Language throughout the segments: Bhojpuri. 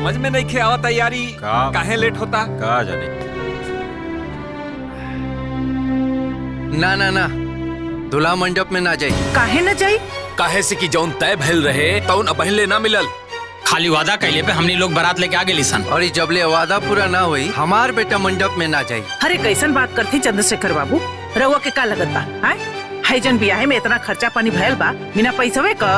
समझ में नहीं खेवा तैयारी काहे लेट होता का जाने। ना ना ना दूल्हा मंडप में ना जाई। काहे न जाई? काहे से कि जौन तय भइल रहे तौन अपहिले ना मिलल। खाली वादा कैले पे हमनी लोग बारात लेके आगे लिसन। और जबले वादा पूरा ना हुई हमार बेटा मंडप में ना जाई। अरे कैसन बात करती चंद्रशेखर बाबू, रउआ के का लगत बा? हाय जन बियाहे में इतना खर्चा पानी भयल बा बिना पैसवे का।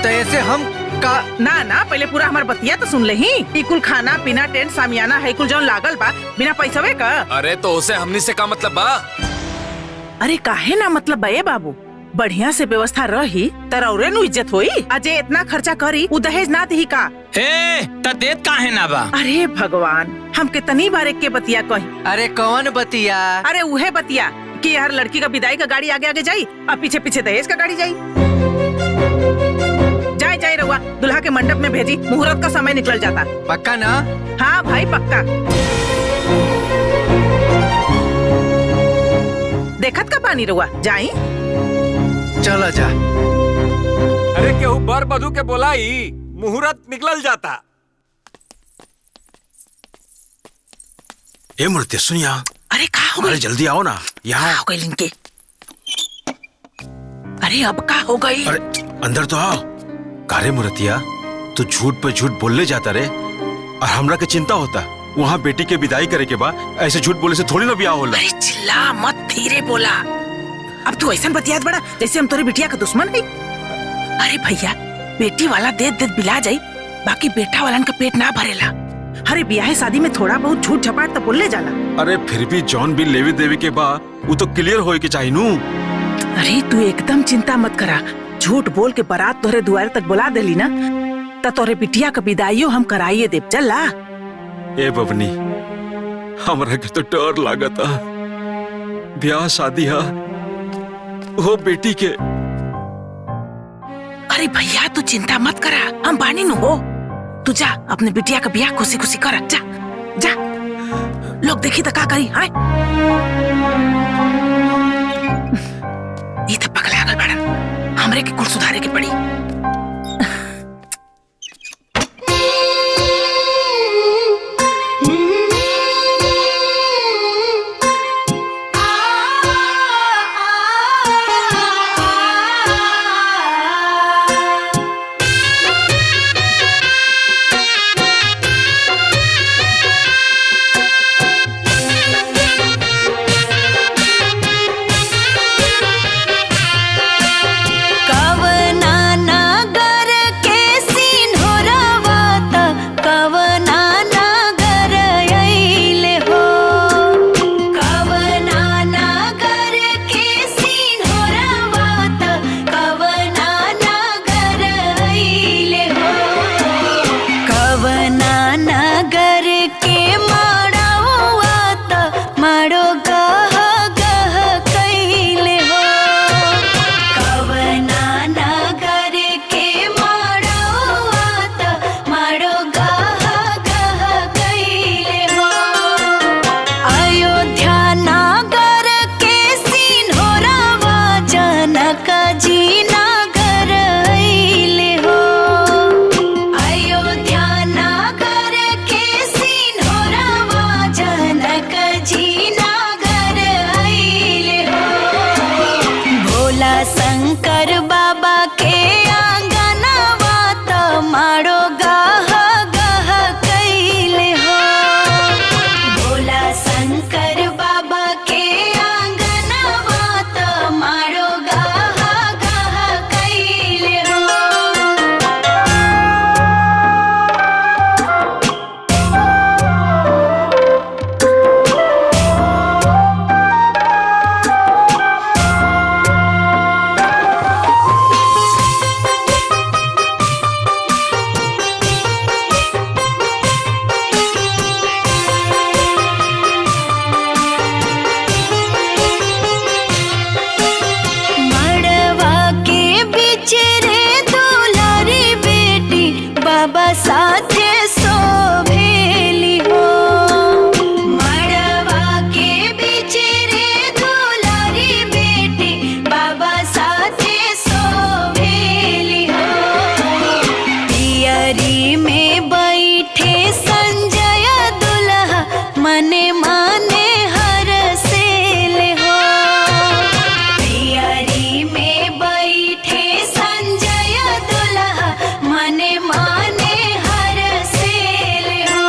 तो ऐसे हम का ना ना पहले पूरा हमार बतिया तो सुन लेही। ई कुल खाना पीना टेंट सामियाना है कुल जौन लागल बा बिना पैसवे का। अरे तो उसे हमनी से का मतलब बा? अरे काहे ना मतलब बा ए बाबू, बढ़िया से व्यवस्था रही तरौरे नु इज्जत होई। अजय इतना खर्चा करी उ दहेज ना दी का। ए त देत काहे ना बा? अरे भगवान हम कितनी बार एक के बतिया कही। अरे कौन बतिया? अरे उहे बतिया कि हर लड़की का विदाई का गाड़ी आगे आगे जाई और पीछे पीछे दहेज का गाड़ी जाई। जाए जाए रउआ दुल्हा के मंडप में भेजी, मुहूर्त का समय निकल जाता। पक्का ना? हाँ भाई पक्का। देखत का पानी रउआ जाई। चलो जा। अरे केहू बर बधू के बोलाई मुहूर्त निकल जाता। ए मूर्ति सुनिया। अरे का हो गई? जल्दी आओ ना यहाँ। हो गई लिंके। अरे अब का हो गई? अरे अंदर तो आओ। कारे मूर्तिया तू झूठ पे झूठ बोलने जाता रे और हमरा के चिंता होता। वहाँ बेटी के विदाई करे के बाद ऐसे झूठ बोले से थोड़ी ना ब्याह होला। अरे चिल्ला मत, धीरे बोला। अब तू ऐसा बतियात बड़ा जैसे हम तोरे बिटिया का दुश्मन है। अरे भैया बेटी वाला देत देत बिला जाई, बाकी बेटा वालन का पेट ना भरेला। अरे ब्याह शादी में थोड़ा बहुत झूठ झपाट तो बोलने जाला। अरे फिर भी जॉन भी लेवी देवी के बा वो तो क्लियर होए के चाहिए नू। अरे तू एकदम चिंता मत करा, झूठ बोल के बारात तोरे द्वार तक बुला देली ना त तोरे बिटिया का विदाईयो हम कराइए देव। चला ए बबनी हमरा के तो डर लागता। ब्याह शादी है वो बेटी के। अरे भैया तू चिंता मत करा, हम बानी नु हो। तू जा अपने बिटिया का ब्याह खुशी खुशी कर। जा जा लोग देखी तो का करी। हाय ये तो पगला गल बड़न, हमरे के कुल सुधारे के पड़ी। पियरी में बैठे संजय दुल्हा मने माने हर सेल हो। पियरी में बैठे संजय दुल्हा मने माने हर सेल हो।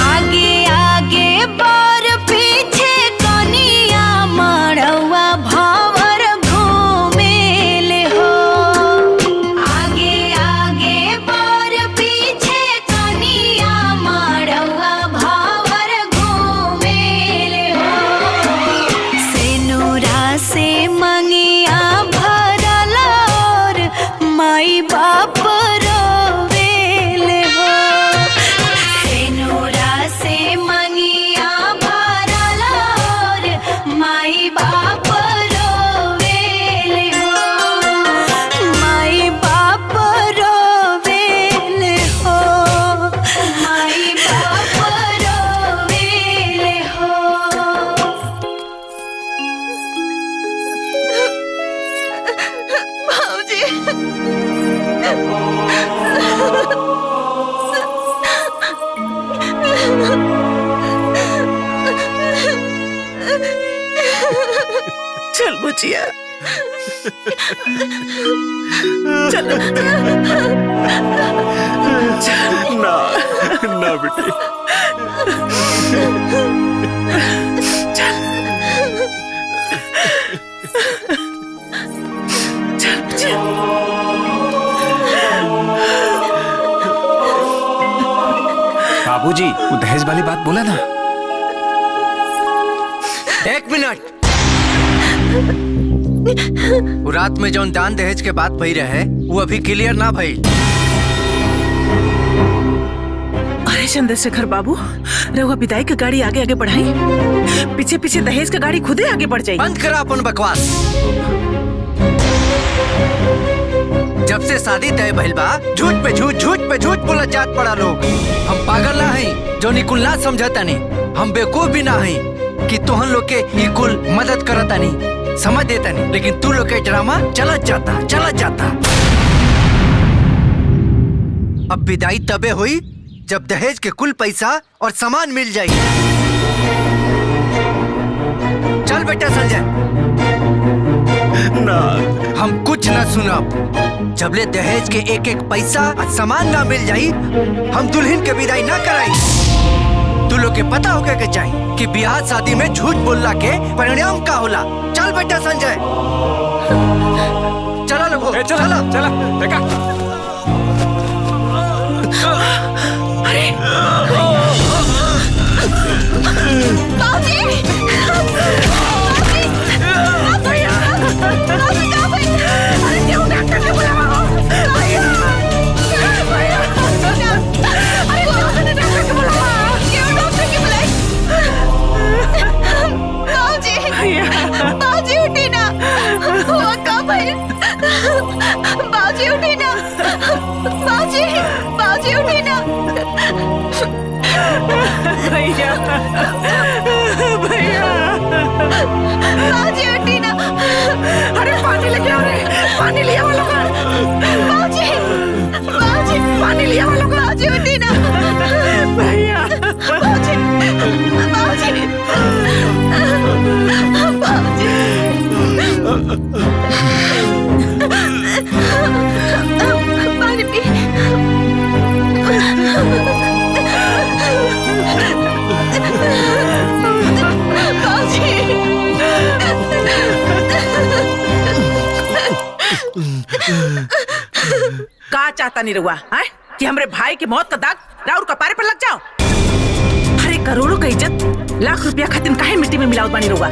आगे आगे बर पीछे कनिया मड़वा भावर घूमेल हो। आगे आगे बर पीछे कनिया मड़वा भावर घूमेल हो। सेनुरा से मंगिया भरल और माई बाप रोवेल हो। सेनुरा से मंगिया भरल और माई बाप रोवेल हो। माई बाप रोवेल हो। माई बाप रोवेल हो। चल बुचिया, चलो ना ना बेटी, चल बुचिया। बाबूजी वो दहेज वाली बात बोला ना। एक मिनट। वो रात में जौन दान दहेज के बात भई रहे वो अभी क्लियर ना भई। अरे चंद्रशेखर बाबू, रहुआ विदाई की गाड़ी आगे आगे बढ़ाई, पीछे पीछे दहेज की गाड़ी खुदे आगे बढ़ जाई। बंद करा अपन बकवास। जब से शादी तय भइल बा झूठ पे झूठ बोलत जात पड़ा लोग। हम पागल ना हई जो निकुल ना समझता नहीं। हम बेवकूफ भी ना हई कि तोहन लोग के ई कुल मदद करता नहीं, समझ देता नहीं। लेकिन तू लोग के ड्रामा चलत जाता। अब विदाई तबे हुई जब दहेज के कुल पैसा और सामान मिल जाई। चल बेटा संजय। ना हम कुछ ना सुनब जबले दहेज के एक एक पैसा और सामान ना मिल जाई। हम दुल्हन के विदाई ना कराई। तू लोग के पता होगा के चाहिए कि ब्याह शादी में झूठ बोलला के परिणाम का होला। चल बेटा संजय, चला लोगो, चला चला देखा। अरे बाजी उठी ना, हुआ का भाई? बाजी उठी ना, बाजी उठी ना। भैया, भैया, बाजी उठी ना। अरे पानी लेके आओ रे, पानी लिया वालों का। बाजी पानी लिया वालों का। बाजी उठी ना। भैया, बाजी पानी पी। का चाहता नहीं रहुआ है कि हमरे भाई की मौत का दाग राउर कपारे पर लग जाओ? अरे करोड़ों का इज्जत लाख रुपया खातिर काहे मिट्टी में मिलावत बानी रहुआ?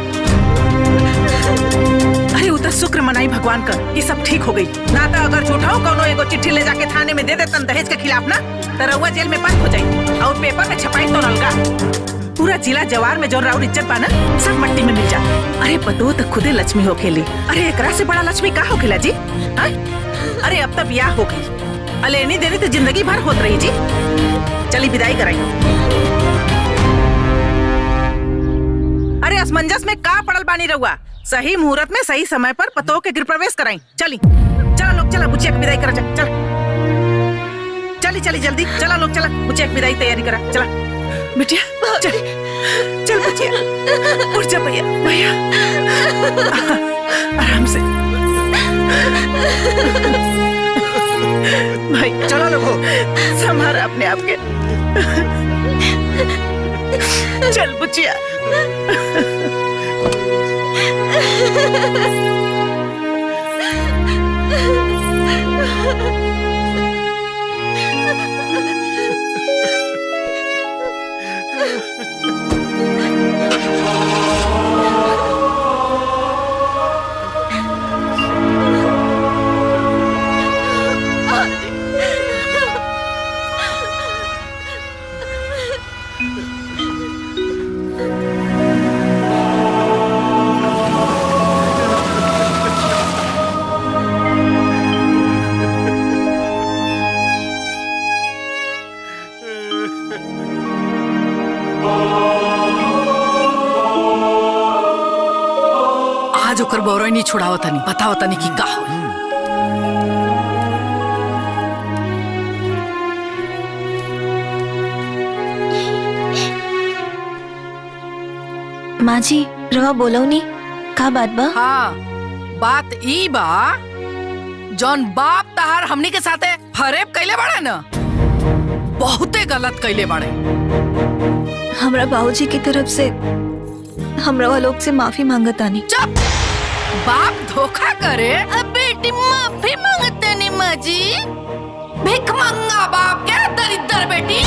अरे उतर शुक्र मनाई भगवान का कि सब ठीक हो गई। ना तो अगर झूठा हो कोनो एगो चिट्ठी ले जाके थाने में दे देतन दहेज के खिलाफ ना, तो रहुआ जेल में बंद हो जाई और पेपर में छपाई तो अलगा। पूरा जिला जवार में जो राउर इज्जत बा ना सब मट्टी में मिल जा। अरे पतो तो खुदे लक्ष्मी हो खेली। अरे एकरा से बड़ा लक्ष्मी का हो खेला जी? अरे अब तक ब्याह हो गई, अलेनी देनी तो जिंदगी भर होत रही जी। चली विदाई कराई। अरे असमंजस में का पड़ल बानी रहुआ? सही मुहूर्त में सही समय पर पतो के गृह प्रवेश कराई। चली चलो लोग, चला बुचिया की विदाई करा। चल चली चली जल्दी चला लोग चला मुझे एक विदाई तैयारी करा चला बिटिया चल चल बिटिया उठ जा भैया भैया आराम से भाई चलो लोगो संभाल अपने आप के चल बुचिया आज ओकर बौरई नहीं छुड़ावत नहीं बताओ तनी की का हो। माँ जी रवा बोलो नी का बात बा? हाँ बात ई बा जौन बाप तहार हमनी के साथे फरेब कैले बाड़े न बहुते गलत कैले बाड़े। हमरा बाबूजी की तरफ से हमरा वालों से माफी मांगतानी। चुप बाप धोखा करे अब बेटी माफी मांगते नहीं माँ जी भिख मंगा बाप क्या दरिद्र बेटी।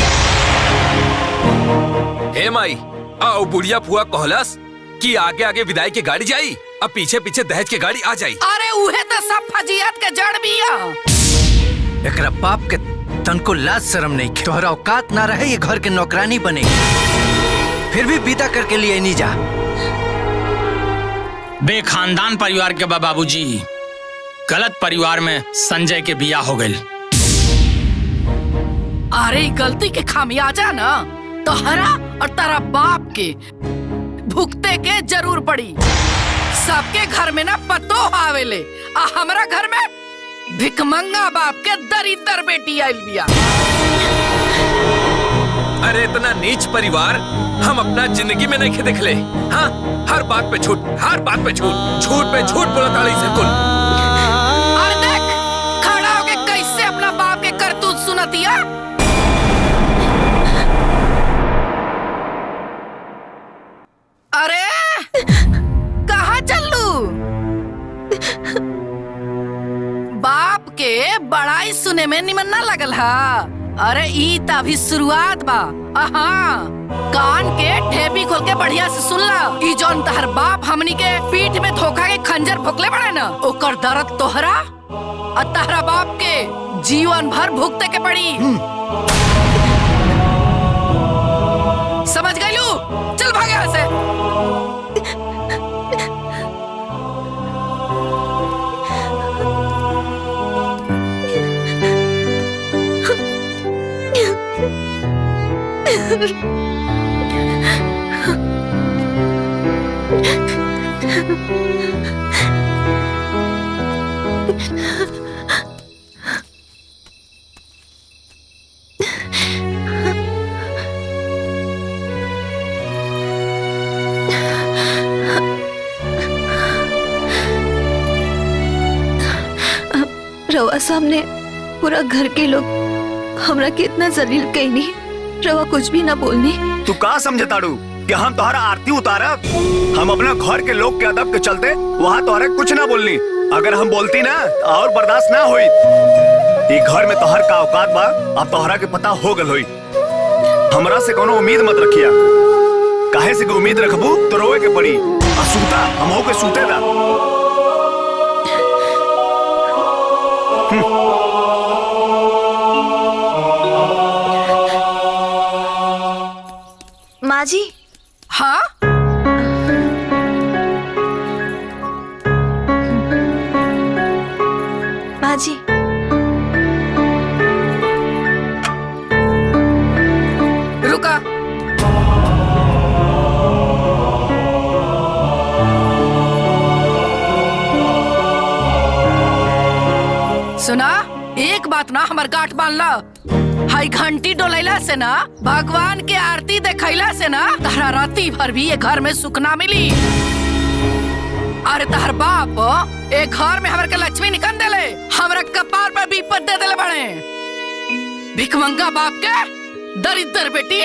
हे माई आओ बुढ़िया फुआ कहलस कि आगे आगे विदाई की गाड़ी जाई अब पीछे पीछे दहेज की गाड़ी आ जाई। अरे उहे तो सब फजियत के जड़ बिया। एकरा बाप के तनको लाज शर्म नहीं के तोहरा औकात ना रहे ये घर के नौकरानी बने फिर भी विदा करके लिए नहीं जा। बेखानदान परिवार के बाबूजी गलत परिवार में संजय के बिया हो गई। अरे गलती के खामियाजा ना तोहरा और तारा बाप के भुगते के जरूर पड़ी। सबके घर में ना पतो आवेले आ हमरा घर में भिखमंगा बाप के दरिद्र बेटी आइल बिया। अरे इतना नीच परिवार हम अपना जिंदगी में नहीं देखले। हाँ हर बात पे झूठ हर बात पे झूठ झूठ पे झूठ बोलता से कुल। और देख खड़ा होके कैसे अपना बाप के करतूत सुनतिया। अरे कहाँ चलू बाप के बड़ाई सुने में निमन ना लगल हा। अरे ई त अभी शुरुआत बा। कान के ठेपी खोल के बढ़िया से सुन ला। ई जौन तहर बाप हमनी के पीठ में धोखा के खंजर भोकले बड़े न ओकर दर्द तोहरा और तहरा बाप के जीवन भर भुगते के पड़ी। समझ गइलू? चल भाग यहाँ से। रवा सामने पूरा घर के लोग हमरा के इतना जलील कईनी रवा कुछ भी ना बोलनी। तू का समझताड़ू कि हम तोहरा आरती उतारब? हम अपना घर के लोग के अदब के चलते वहाँ तोहरा कुछ ना बोलनी। अगर हम बोलती ना और बर्दाश्त ना हुई। ये घर में तोहर का औकात बा अब तोहरा के पता हो गल हुई। हमरा से कोनो उम्मीद मत रखिया। काहे से उम्मीद रखबू तो रोए के पड़ी। सूता हम हो के सूते दा। माँ जी। हाँ माँ जी रुका। सुना एक बात ना हमार गांठ बांध ला। हाई घंटी डोलैला से ना, भगवान के आरती देखैला से ना, तारा राती भर भी ये घर में सुख ना मिली। अरे तार बाप एक घर में हमरा के लक्ष्मी निकल देले, हमरा कपार पर विपद दे देले बड़े। भिखमंगा बाप के दरिद्र बेटी।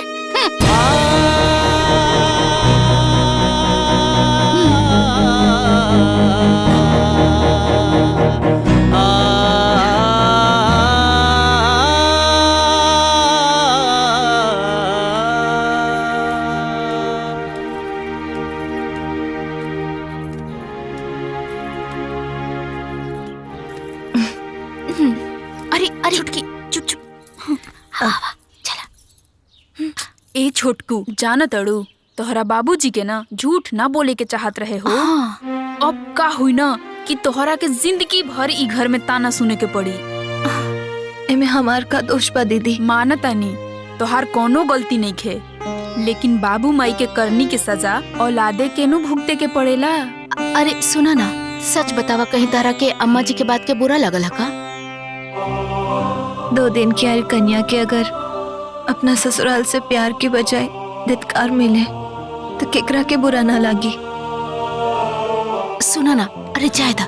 अरे अरे छुटकी चुप चुप। चला। ए छोटकू जानत अड़ू तोहरा बाबूजी के ना झूठ ना बोले के चाहत रहे हो। अब का हुई ना कि तोहरा के जिंदगी भर ई घर में ताना सुने के पड़ी। एमे हमार का दोष बा दीदी। मानतानी तोहार कोनो गलती नहीं खे, लेकिन बाबू माई के करनी के सजा औलादे के नु भुगते के पड़ेला। अरे सुना ना, सच बतावा, कहीं तारा के अम्मा जी के बात के बुरा लगल है का? 2 दिन की आयल कन्या के अगर अपना ससुराल से प्यार के बजाय धिक्कार मिले तो केकरा के बुरा ना लागी। सुना ना, अरे जाए दा,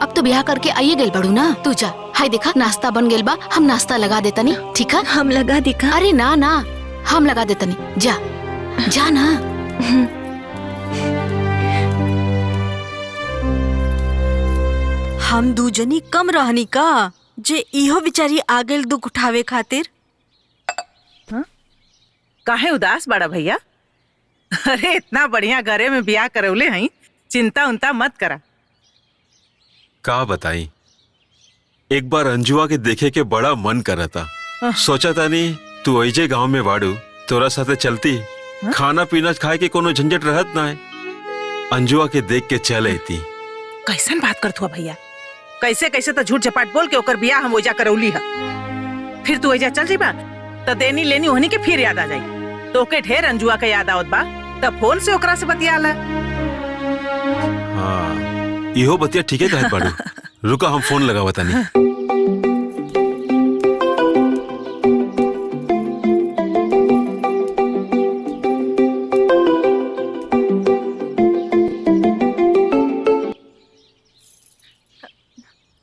अब तो ब्याह करके आइए गेल बड़ू ना, तू जा। हाय देखा नाश्ता बन गेल बा, हम नाश्ता लगा देता नी, ठीक है? हम लगा दिखा। अरे ना ना, हम लगा देता नी, जा जा ना। हम दूजनी कम रहनी का जे इहो बिचारी आ गेल दुख उठावे खातिर। काहे उदास बड़ा भैया? अरे इतना बढ़िया घरे में ब्याह करौले हई, चिंता उनता मत करा। का बताई, एक बार अंजुआ के देखे के बड़ा मन करा था। सोचा था नहीं तू ऐजे गांव में बाड़ू, तोरा साथे चलती, खाना पीना खाए के कोनो झंझट रहत ना है। अंजुआ के देख के चल आती। कैसन बात करत हुआ भैया? कैसे कैसे तो झूठ झपाट बोल के ओकर बियाह हम ओजा करौली है। फिर तू ओजा चल जाइबा तो देनी लेनी होनी के फिर याद आ जाई। तो के ढेर अंजुआ का याद आवत बा, तब फोन से ओकरा से बतियाला। हाँ, इहो बतिया ठीक है कहत बाड़ू। रुका हम फोन लगावा तानी।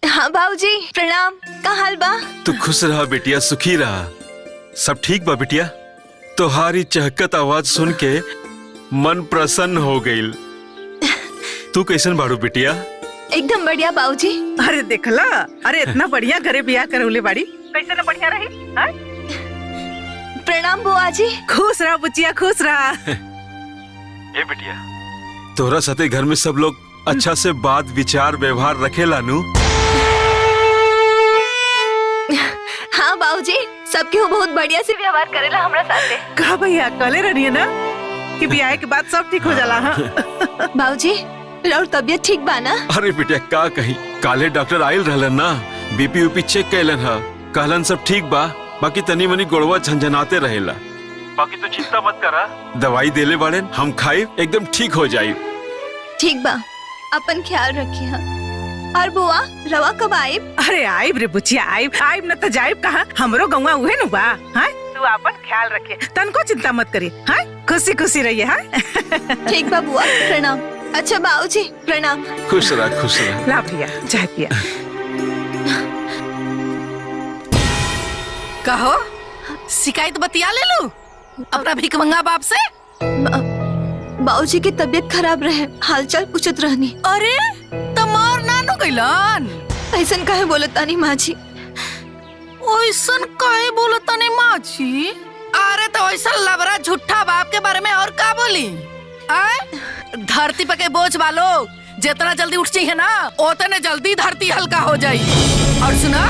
हाँ बाबूजी प्रणाम, का हाल बा? तू खुश रहा बेटिया, सुखी रहा, सब ठीक बा बेटिया। तुम्हारी चहकत आवाज सुन के मन प्रसन्न हो गईल। तू कैसन बाड़ू बेटिया? एकदम बढ़िया बाबूजी। अरे देखला, अरे इतना बढ़िया घरे ब्याह करौले बाड़ी, कैसे ना बढ़िया रही। हाँ? प्रणाम बुआ जी। खुश रहा बुचिया, खुश रहा। ए बेटिया, तोरा साथे घर में सब लोग अच्छा से बात विचार व्यवहार रखेला नु? हाँ बाबूजी, सबके बहुत बढ़िया से व्यवहार करेला हमरा साथे। कहा भैया कले रही है ना कि ब्याह के बाद सब ठीक हो जाला। हाँ बाबूजी और तबियत ठीक बा ना? अरे बेटिया का कहीं, काले डॉक्टर आयल रहलन ना, बीपी ऊपी चेक कैलन हा, कहलन सब ठीक बा, बाकी तनी मनी गोड़वा झंझनाते रहेला। बाकी तो चिंता मत करा, दवाई देले बाड़े, हम खाई एकदम ठीक हो जाई। ठीक बा, अपन ख्याल रखिए। और बुआ रवा कब आइब? अरे आइब रे बुचिया, आइब न तो जाइब कहाँ, हमरो गौवा उहे नु बा। हाँ तू अपन ख्याल रखिए, तनको चिंता मत करिए। हाँ खुशी खुशी रहिए। हाँ ठीक बा बुआ, प्रणाम। अच्छा बाबूजी प्रणाम। खुश रह, खुश रह। ला भैया चाय पिया। कहो शिकायत बतिया ले लू अपना भिखमंगा बाप से। बाबूजी की तबीयत खराब रहे, हालचाल पूछत रहनी। अरे तमार नानू गइलन। ऐसन काहे बोलतानी माँ जी? ओइसन काहे बोलतानी माँ जी? अरे तो ऐसा लबरा झूठा बाप के बारे में और का बोली? आए धरती पे के बोझ वालो जितना जल्दी उठ चाहिए ना, उतने जल्दी धरती हल्का हो जाई। और सुना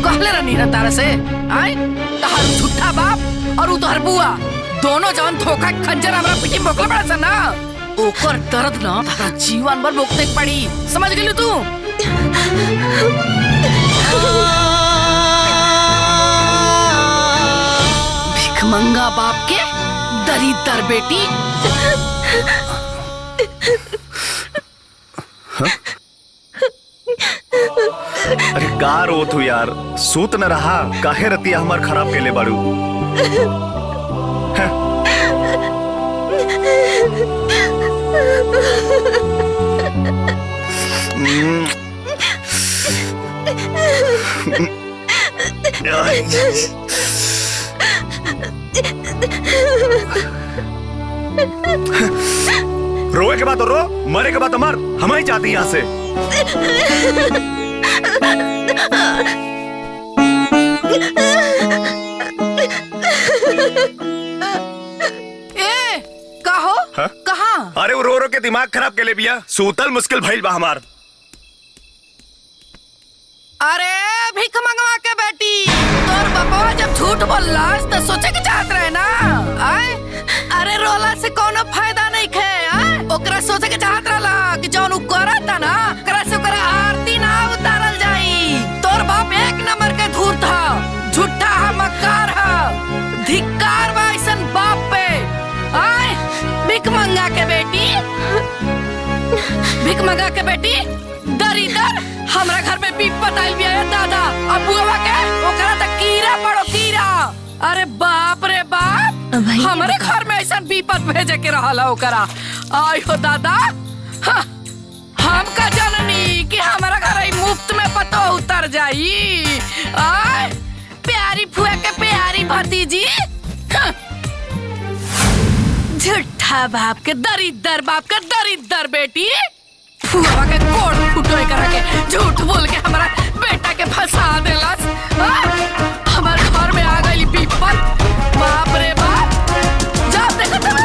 कहले रहनी ना तारा से, आए तहार झूठा बाप और उ तोहर बुआ दोनों जवन धोखा खंजर हमरा पीठी मोकले पड़ा सा ना, ओकर दर्द ना तारा जीवन भर भोगते पड़ी। समझ गेली तू? भिखमंगा बाप के दरिद्र बेटी। हाँ? अरे का रोत हूँ यार, सूत न रहा काहे रतिया हमार खराब केले बाड़ू। रोए के बाद तो रो, मरे के बाद तो मर, हम ही जाते यहाँ से। कहो कहाँ? अरे वो रो रो के दिमाग खराब के ले बिया, सूतल मुश्किल भइल बा हमार। अरे भीख मंगवा के बेटी, तोर बाबा जब झूठ बोललास तो सोचे के चाहत रहे ना। आए अरे रोला से कोनो फायदा नहीं खे। ओकरा सोचे के चाहत रहला कि जौन उ करता ना ओकरा से ओकरा आरती ना उतारल जाई। तोर बाप एक नंबर के धूर्त था, झूठा है, मक्कार है, धिक्कार बा ऐसन बाप पे। आए भीख मंगा के बेटी, भीख मंगा के बेटी दरिदर हमरा घर में बीप बताइल भी है दादा अबुआ के, ओकरा तक कीड़ा पड़ो कीड़ा। अरे बाप रे बाप, हमारे घर में ऐसा बीपत भेजे के रहला ओकरा। आई हो दादा, हम का जननी कि हमारा घर मुफ्त में पतो उतर जाई। आय प्यारी फुआ के प्यारी भतीजी, झूठा बाप के दरिद्र, बाप के दरिद्र बेटी। फुआ के कोट फुटोय करा के झूठ बोल के हमारा बेटा के फंसा देलस। हमारे घर में आ गई विपत, बाप रे बाप। जब देखो तब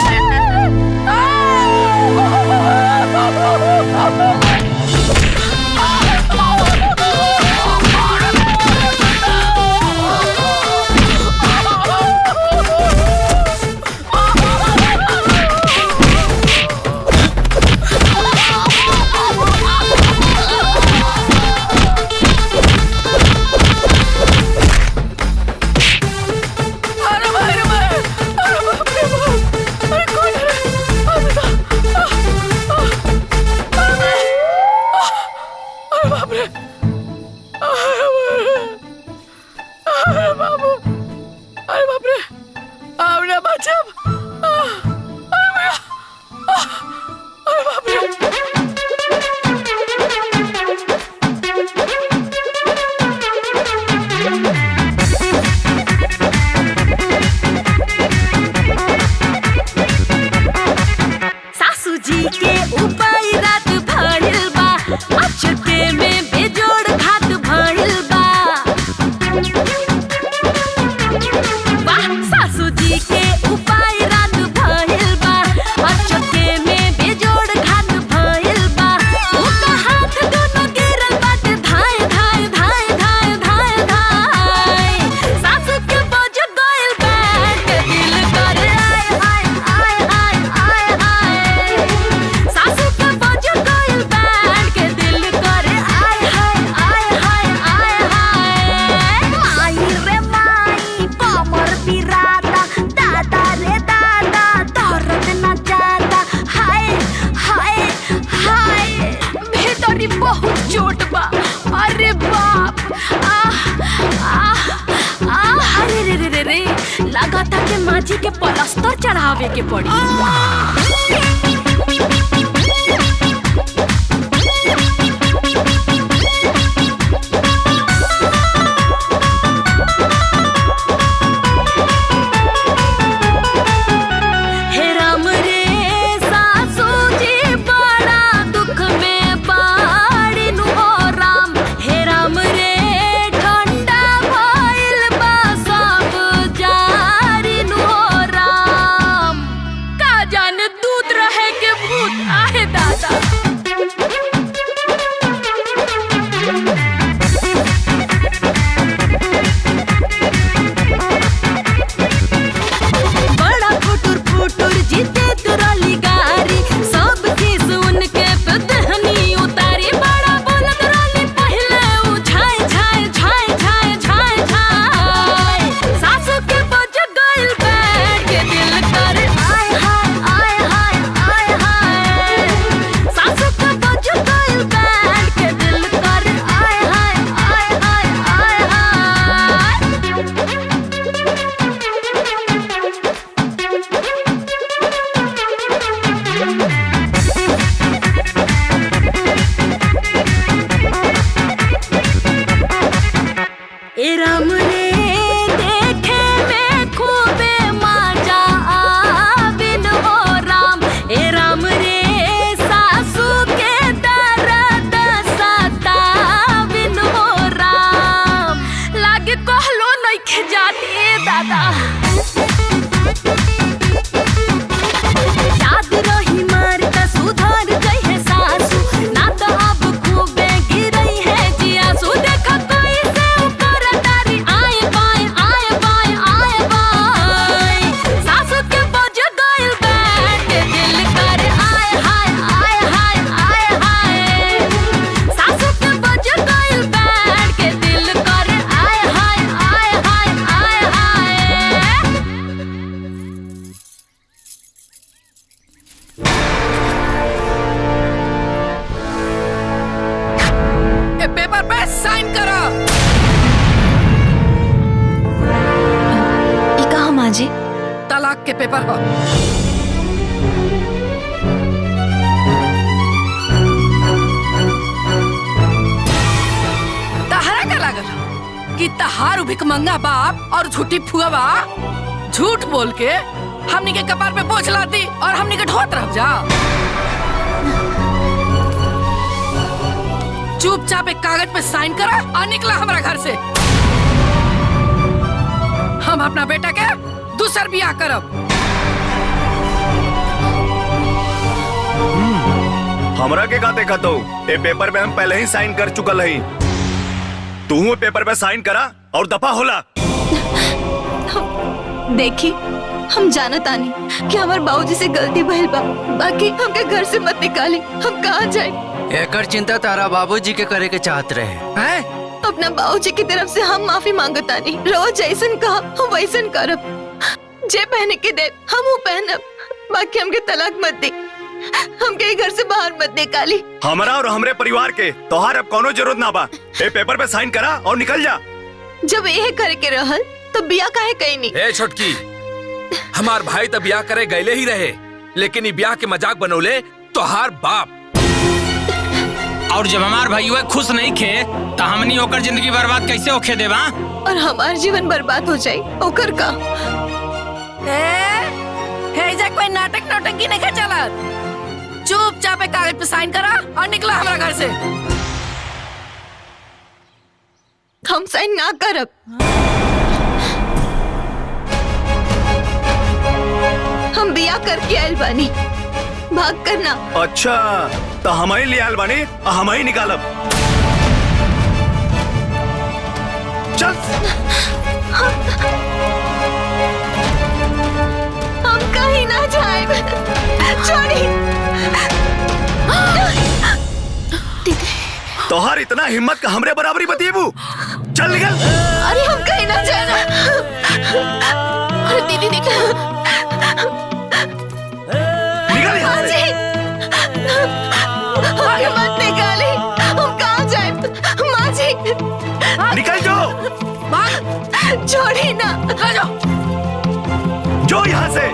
लगाता के माजी के पलस्तर चढ़ावे के पड़ी। रहे याद रही मारता सुधार गई है सासू ना तो अब खूबे गिरई है जियासू देखा कोई से ऊपर तारी आए बाय सासू के बोझ गइल बैठ दिल कर आए हाय सासू के बोझ गइल बैठ के दिल कर आए हाय ए पेपर पे साइन करो। ई कहा माँ जी? तलाक के पेपर हो। तहरा का लागल कि तहार भिखमंगा बाप और झूठी फुआ बा झूठ बोल के हमनी के कपार पे बोझ लाती और हमनी के ढोत रह जा। चुपचाप एक कागज पे साइन करा और निकला हमारा घर से। हम अपना बेटा के दूसर बियाह करब। हमरा के का देखा तो ए पेपर में हम पहले ही साइन कर चुकल हई। तू पेपर पे साइन करा और दफा होला। देखी हम जानत आनी कि हमार बाबूजी से गलती भइल बा, बाकी हमके घर से मत निकाली। हम कहाँ जाए? एकर चिंता तारा बाबूजी के करे के चाहत रहे हैं। अपना बाबूजी की तरफ से हम माफी मांगतानी। रोज जैसन कहा हम वैसन करब। जे पहने के दे हम वो पहनब, बाकी हमके तलाक मत दे। हमके घर से बाहर मत निकाली। हमरा और हमरे परिवार के तोहार अब कोनो जरूरत ना बा। ए पेपर पे साइन करा और निकल जा। जब यह करे के रहल तो बिया काहे कहीं नहीं? ए छोटकी, हमार भाई तो ब्याह करे गए ही रहे, लेकिन ये ब्याह के मजाक बनौले तोहार बाप। और जब हमार भाई खुश नहीं खे तो हमनी ओकर जिंदगी बर्बाद कैसे होखे देवा? और हमार जीवन बर्बाद हो जाए ओकर का? हे कोई नाटक नौटंकी नहीं कर चला। चुपचाप एक कागज पे साइन करा और निकला हमारा घर से। हम साइन ना करब। हम बिया करके आयल बानी, भाग करना। अच्छा तो हम ही ले आयल बानी, हम ही निकालब। चल हम कहीं ना जाए। छोड़ी। तोहार इतना हिम्मत का हमरे बराबरी बतीबू। चल निकल। अरे हम कहीं ना जाना। अरे दीदी देखो। निकल यहाँ से। हमें मत निकाले। हम कहाँ जाए? माँ जी निकल जाओ। छोड़ी ना। जो यहाँ से।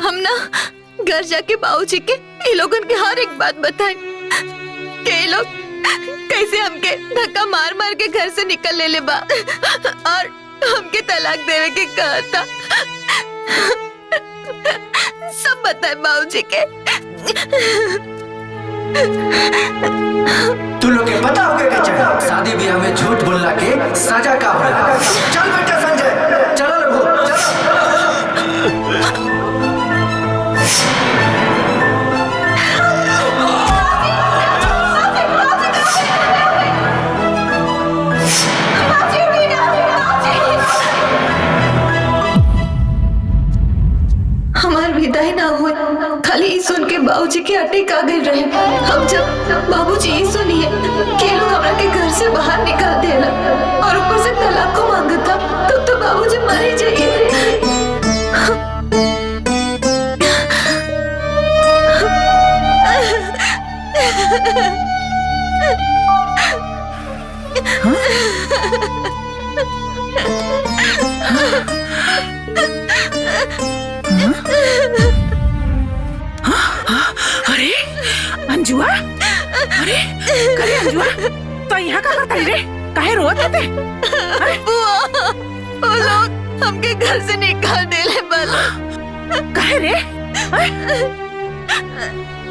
हम ना घर जाके बाबूजी के ये लोगन के हर एक बात बताएं कि ये लोग कैसे हमके धक्का मार मार के घर से निकल ले बा और हमके तलाक देवे के कहा था। सब बताए बाबूजी के। तू लोग के पता होगा क्या चाहिए? शादी ब्याह में झूठ बोलना के सजा का होला। चल बेटा संजय, चलो लोगो, चलो। हमार विदाई ना हुए, खाली ई सुन के बाबूजी के अटैक आ गए रहे। हम जब बाबूजी ई सुनिए कि लोग हमरा के घर से बाहर निकाल देला और ऊपर से तलाक को मांगता, तब तो बाबूजी मर ही जाइए। अरे अंजुआ, अरे करे अंजुआ, तो यहाँ का करता रे? काहे रोत थे? बुआ, वो लोग हमके घर से निकाल देले बाला। काहे रे?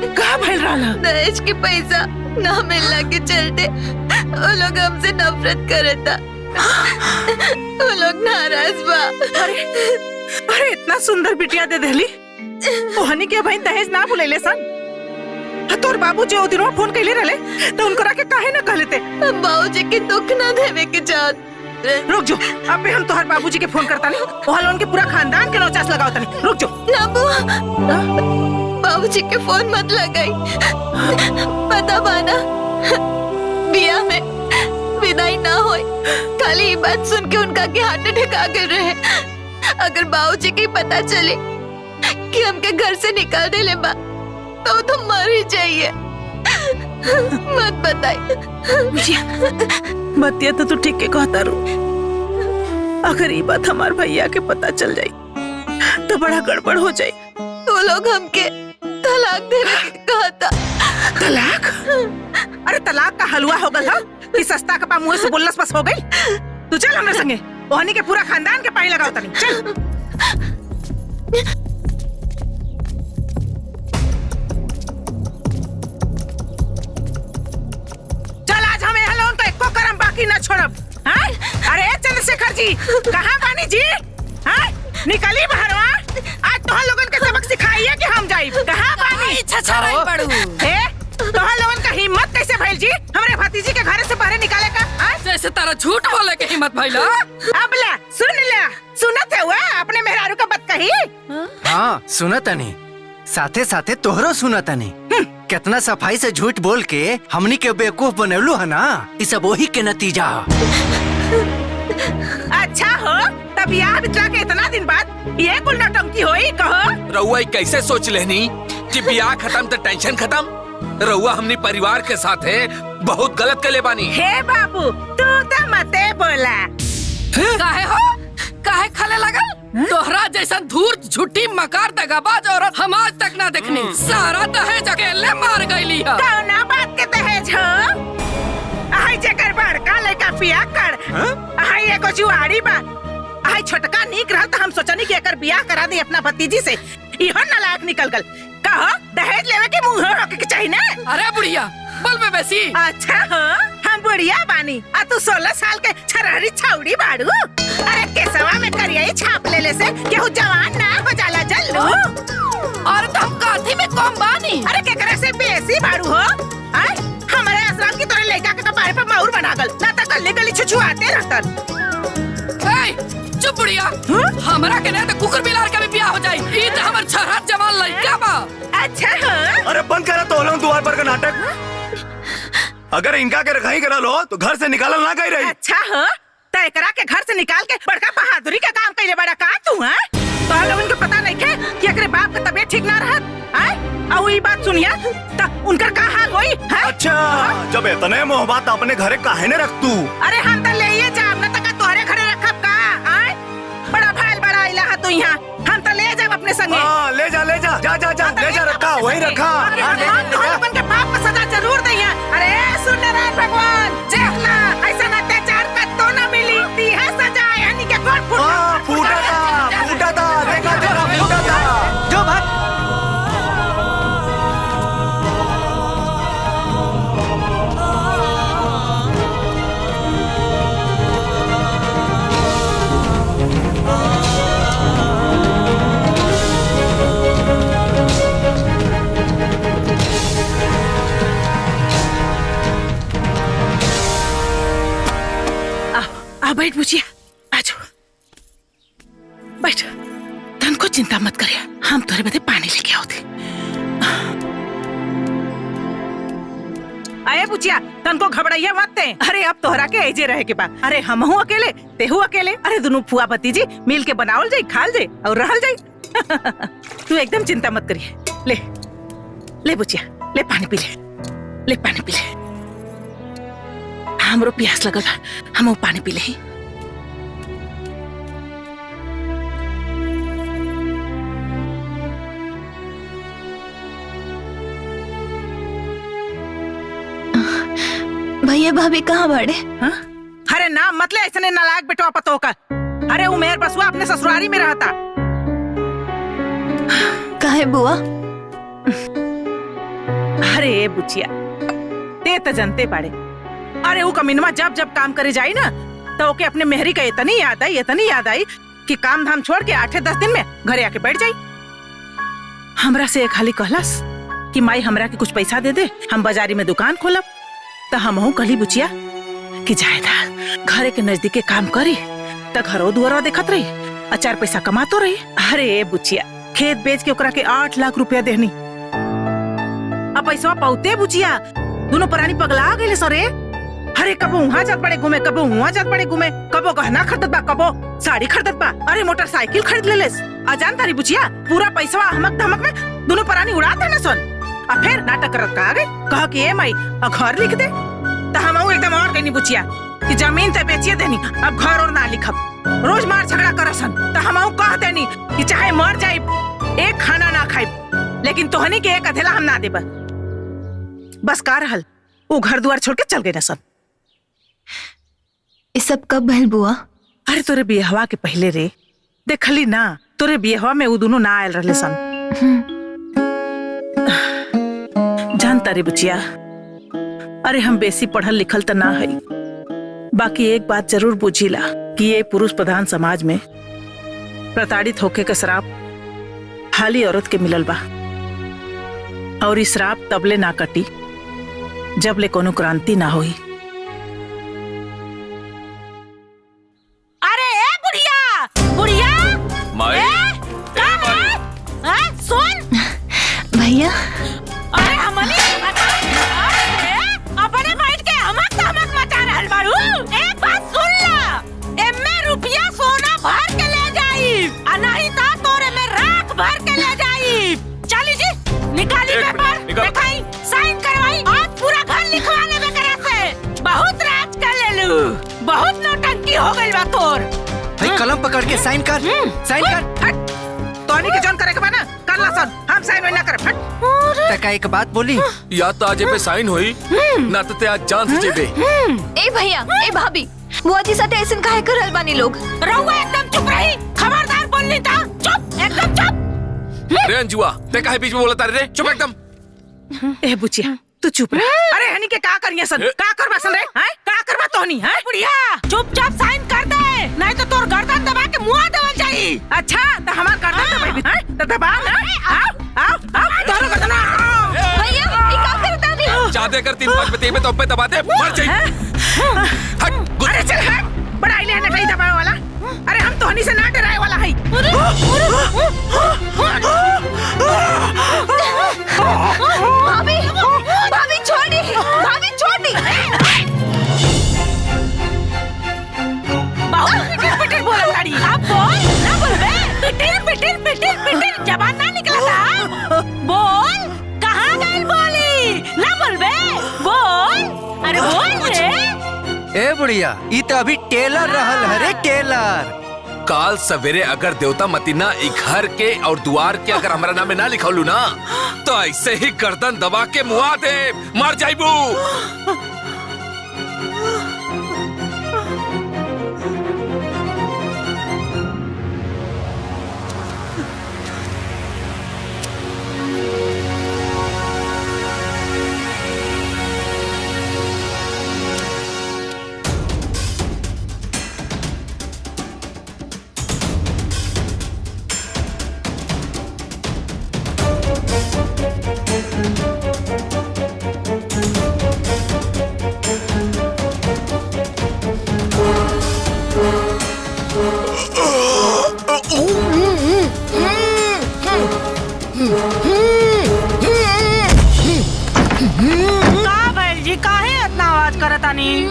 कहाँ भइल रहला? दहेज के पैसा ना मिलने के चलते वो लोग हमसे नफरत करता। वो लोग नाराज बा। अरे इतना सुंदर बिटिया दे देली, ओहनी के भाई दहेज ना बुलेले सन। तोर बाबूजी ओ दिनों फोन कैले रहले तो उनको राके काहे ना कहले ते? बाबूजी के दुख ना देवे के चाहत। रुक जो, अबे हम तोहर बाबूजी के फोन करता नहीं, ओहल उनके पूरा खानदान के नौचास लगावता नहीं। रुक जो। ना बुआ, बाबूजी के फोन मत लगाई। पता बाना बिया में विदाई ना होई, खाली ये बात सुन के उनका के हार्ट अटैक आ गए रहे। अगर बाबूजी की पता चले कि हमके घर से निकाल दे ले बा तो मर ही जाइए। मत बताई। बतिया तो तू ठीक के कहता रू। अगर ये बात हमार भैया के पता चल जाई तो बड़ा गड़बड़ हो जाई। वो लोग हमके तलाक देने के कहा था। तलाक? अरे तलाक का हलवा हो गल हा? कि सस्ता कपा मुंह से बोलस बस हो गई। तू चल हमरे संगे, ओहनी के पूरा खानदान के पाई लगाओ तनी। चल। बाकी ना छोड़ब। हाँ? अरे चंद्रशेखर जी, कहाँ बानी जी? हाँ? निकली बाहरवा। आज तोहर लोगन के सबक सिखाइए कि हम जाई। कहाँ बानी? छछराई पड़ू। तोहर लोगन का हिम्मत कैसे भइल जी हमरे भतीजी के घर से बाहर निकाले का? जैसे तारा झूठ बोले के हिम्मत भइल। अबला सुनत है हुआ अपने मेहरारू का बात कही? हाँ सुनत नहीं, साथे साथे तोहरो सुनत नहीं। कितना सफाई से झूठ बोल के हमनी के बेवकूफ बनौलू है ना, ये सब वही के नतीजा। अच्छा हो, तब यार बितला के इतना दिन बाद ये कुल नौटंकी होई कहो? रउआ कैसे सोच लेनी कि ब्याह खत्म तो टेंशन खत्म? रउआ हमनी परिवार के साथ है बहुत गलत कले बानी। हे बाबू तू तो मते बोला। काहे हो? काहे खाले लगल? तोहरा जैसा धूर्त झूठी मकार दगाबाज औरत हम आज तक ना देखनी। सारा दहेज अकेले मार गईली है। कौना बात के दहेज हो? आई जेकर बड़का लड़का बियाह कर, आई एगो जुआरी बा, आई छोटका नीक रहल तो हम सोचनी कि एकर बियाह करा दी अपना भतीजी से। इहो नालायक निकल गल। कहो दहेज लेवे के मुंह होके के चाहिए ना? अरे बुढ़िया बोल में बेसी। अच्छा हो, हम बुढ़िया बानी आ तू 16 साल के छरहरी छौड़ी बाड़ू। अरे केसवा में करिया छाप लेले से केहू जवान ना हो जाला जल्लू। अरे तो हम काठी में कम बानी। अरे केकरा से बेसी बाड़ू हो? आय हमारे आश्रम की तरह लड़का के कपार पे माउर बना गल, ना त गली गली छुछुआते रहतन। चुप बुढ़िया, हमरा के नहीं तो कुकुर बिलार का भी ब्याह हो जाई। ई त हमर छरहत जवान लड़का बा। अच्छा हो। अरे बंद करा तो लोग द्वार पर का नाटक। अगर इनका के रखाई करा लो तो घर से निकालल ना गई रही। अच्छा हो, तो एकरा के घर से निकाल के बड़का बहादुरी का काम कइले बड़ा का तू? हैं तो लोगन को पता नहीं खे कि एकरे बाप का तबीयत ठीक ना रहत। हैं और ई बात सुनिया त उनकर का हाल होई? हैं अच्छा जब इतने मोहब्बत अपने घरे काहे ने रख तू? अरे हम तो लेइए जाब ना तक तोहरे घरे रखब का? हैं बड़ा भाईल बड़ा इला है तू यहाँ, हम तो ले जाब अपने संगे। हाँ ले जा ले जा जा जा जा ले जा, रखा वही रखा। लोगन के बाप को सजा जरूर दइया। अरे सुन नारायण भगवान, देखना ऐसा अत्याचार का तो ना मिली। दी है सजा यानी के कोट फूट। हाँ फूटा था देखा देखा फूटा था। जो भाग। बैठ बुचिया, आ जाओ, बैठ। तन को चिंता मत करिए, हम तोरे बदे पानी लेके आओते। आए बुचिया, तन को घबराइया मत ते। अरे अब तोहरा के ऐजे रहे के बा। अरे हमहू अकेले, तेहू अकेले। अरे दोनों फुआ भतीजी मिल के बनावल जाई, खाल जाई और रहल जाई। तू एकदम चिंता मत करिए। ले ले बुचिया, ले पानी पी ले पानी पी ले। हमरो प्यास लगल बा, हम पानी पी ले। भैया भाभी कहाँ बड़े? हाँ? अरे नाम मतलब ऐसे नालायक बेटो पतो का। अरे वो मेहर बसुआ अपने ससुरारी में रहता। काहे बुआ? अरे बुचिया, ते तो जनते पड़े। अरे वो कमीनवा जब जब काम करे जाई ना, तो ओके अपने मेहरी का इतनी याद आई कि काम धाम छोड़ के 8-10 दिन में घरे आके बैठ जाई। हमरा से खाली कहलस कि माई हमरा के कुछ पैसा दे दे, हम बाजारी में दुकान खोलब। तो हमहू कहली बुचिया कि जायदा घरे के नजदीके काम करी, तो घरो दुआरा देखत रही, 4 पैसा कमातो रही। अरे बुचिया, खेत बेच के ओकरा के 8 लाख रुपया देहनी। अब पैसा पाउते बुचिया, दोनों परानी पगला गए सरे। अरे कबो वहाँ जात पड़े घूमे, कबो वहाँ जात पड़े घूमे, कबो गहना खरीदत बा, कबो साड़ी खरीदत बा, अरे मोटरसाइकिल खरीद लेलेस। अजान तारी बुचिया, पूरा पैसा हमक धमक में दोनों परानी उड़ा देना सन। अब फिर नाटक करत का आगे कहा कि ए माई घर लिख दे। तो हम एकदम और कहनी बुचिया कि जमीन ते बेचिए देनी, अब घर और ना लिखब। रोज मार झगड़ा करसन, तो हम कह देनी कि चाहे मर जाए, एक खाना ना खाई, लेकिन तोहनी के एक अधेला हम ना देब। बस का रहल, वो घर द्वार छोड़ के चल गए न सन। ये सब कब भइल बुआ? अरे तोरे बियाहवा के पहले रे, देखली ना तोरे बियाहवा में वो दोनों ना आयल रहले सन। जानता रे बुचिया, अरे हम बेसी पढ़ल लिखल तो ना है, बाकी एक बात जरूर बुझिला कि ये पुरुष प्रधान समाज में प्रताड़ित होके के श्राप हाली औरत के मिलल बा। और इस श्राप तबले ना कटी जब ले कोनो क्रांति ना होई। अरे ए बुढ़िया, बुढ़िया माई, सुन भैया, अरे हमनी अपने बैठ के हमक मचा रहल बारू। एक बात सुन ला, एमे रुपया सोना भर के ले जाई, आ नहीं तो तोरे में राख भर के ले जाई। चली जी, निकाली पेपर, दिखाई, साइन करवाई, आज पूरा घर लिखवा लेबे करे से। बहुत राज कर लेलू, बहुत नौटंकी हो गइल बा तोर। भाई कलम पकड़ के साइन कर, साइन कर। हट, तोनी के जोन करे के बा ना, कर ला सन, हम साइन ना करब। हट। तका एक बात बोली, या तो आज पे साइन होई, ना तो ते आज जान से जेबे। ए भैया, ए भाभी, बुआ जी साथे ऐसन काहे करल बानी लोग? रहुआ एकदम चुप रही, खबरदार बोलनी था, चुप, एकदम चुप। रे अंजुआ, ते काहे बीच में बोलत रे? चुप एकदम। ए बुचिया, तू चुप रह। अरे हनी के का करिए सन, का करबा सन रे? हैं? का करबा तोनी? हैं बुढ़िया, चुपचाप साइन कर दे, नहीं तो तोर गर्दन दबा के मुंह देवल जाई। अच्छा, तो हमार गर्दन दबाई, हैं? तो दबा ना। आओ, तोरो गर्दन आओ। भैया, ये का करता नहीं? चाहते कर 3-5 पे तेबे तो पे दबा दे, मर जाई। हट, अरे चल हट, बड़ा इले ना कहीं दबाए वाला। अरे हम तो हनी से ना डराए वाला है। भाभी, भाभी छोड़ी, भाभी छोड़ी। बहुत पिटिर बोला गाड़ी। अब बोल, ना बोल बे। पिटिर जबान ना निकला था। बोल, कहाँ गई बोली? ना बोल बे, बोल। अरे बोल रे। ए बुढ़िया, ई तो अभी टेलर रहल है रे, टेलर। काल सवेरे अगर देवता मतीना ई घर के और द्वार के अगर हमारा नाम में ना लिखौलू ना, तो ऐसे ही गर्दन दबा के मुआ दे, मर जाइबू। चाहता नहीं।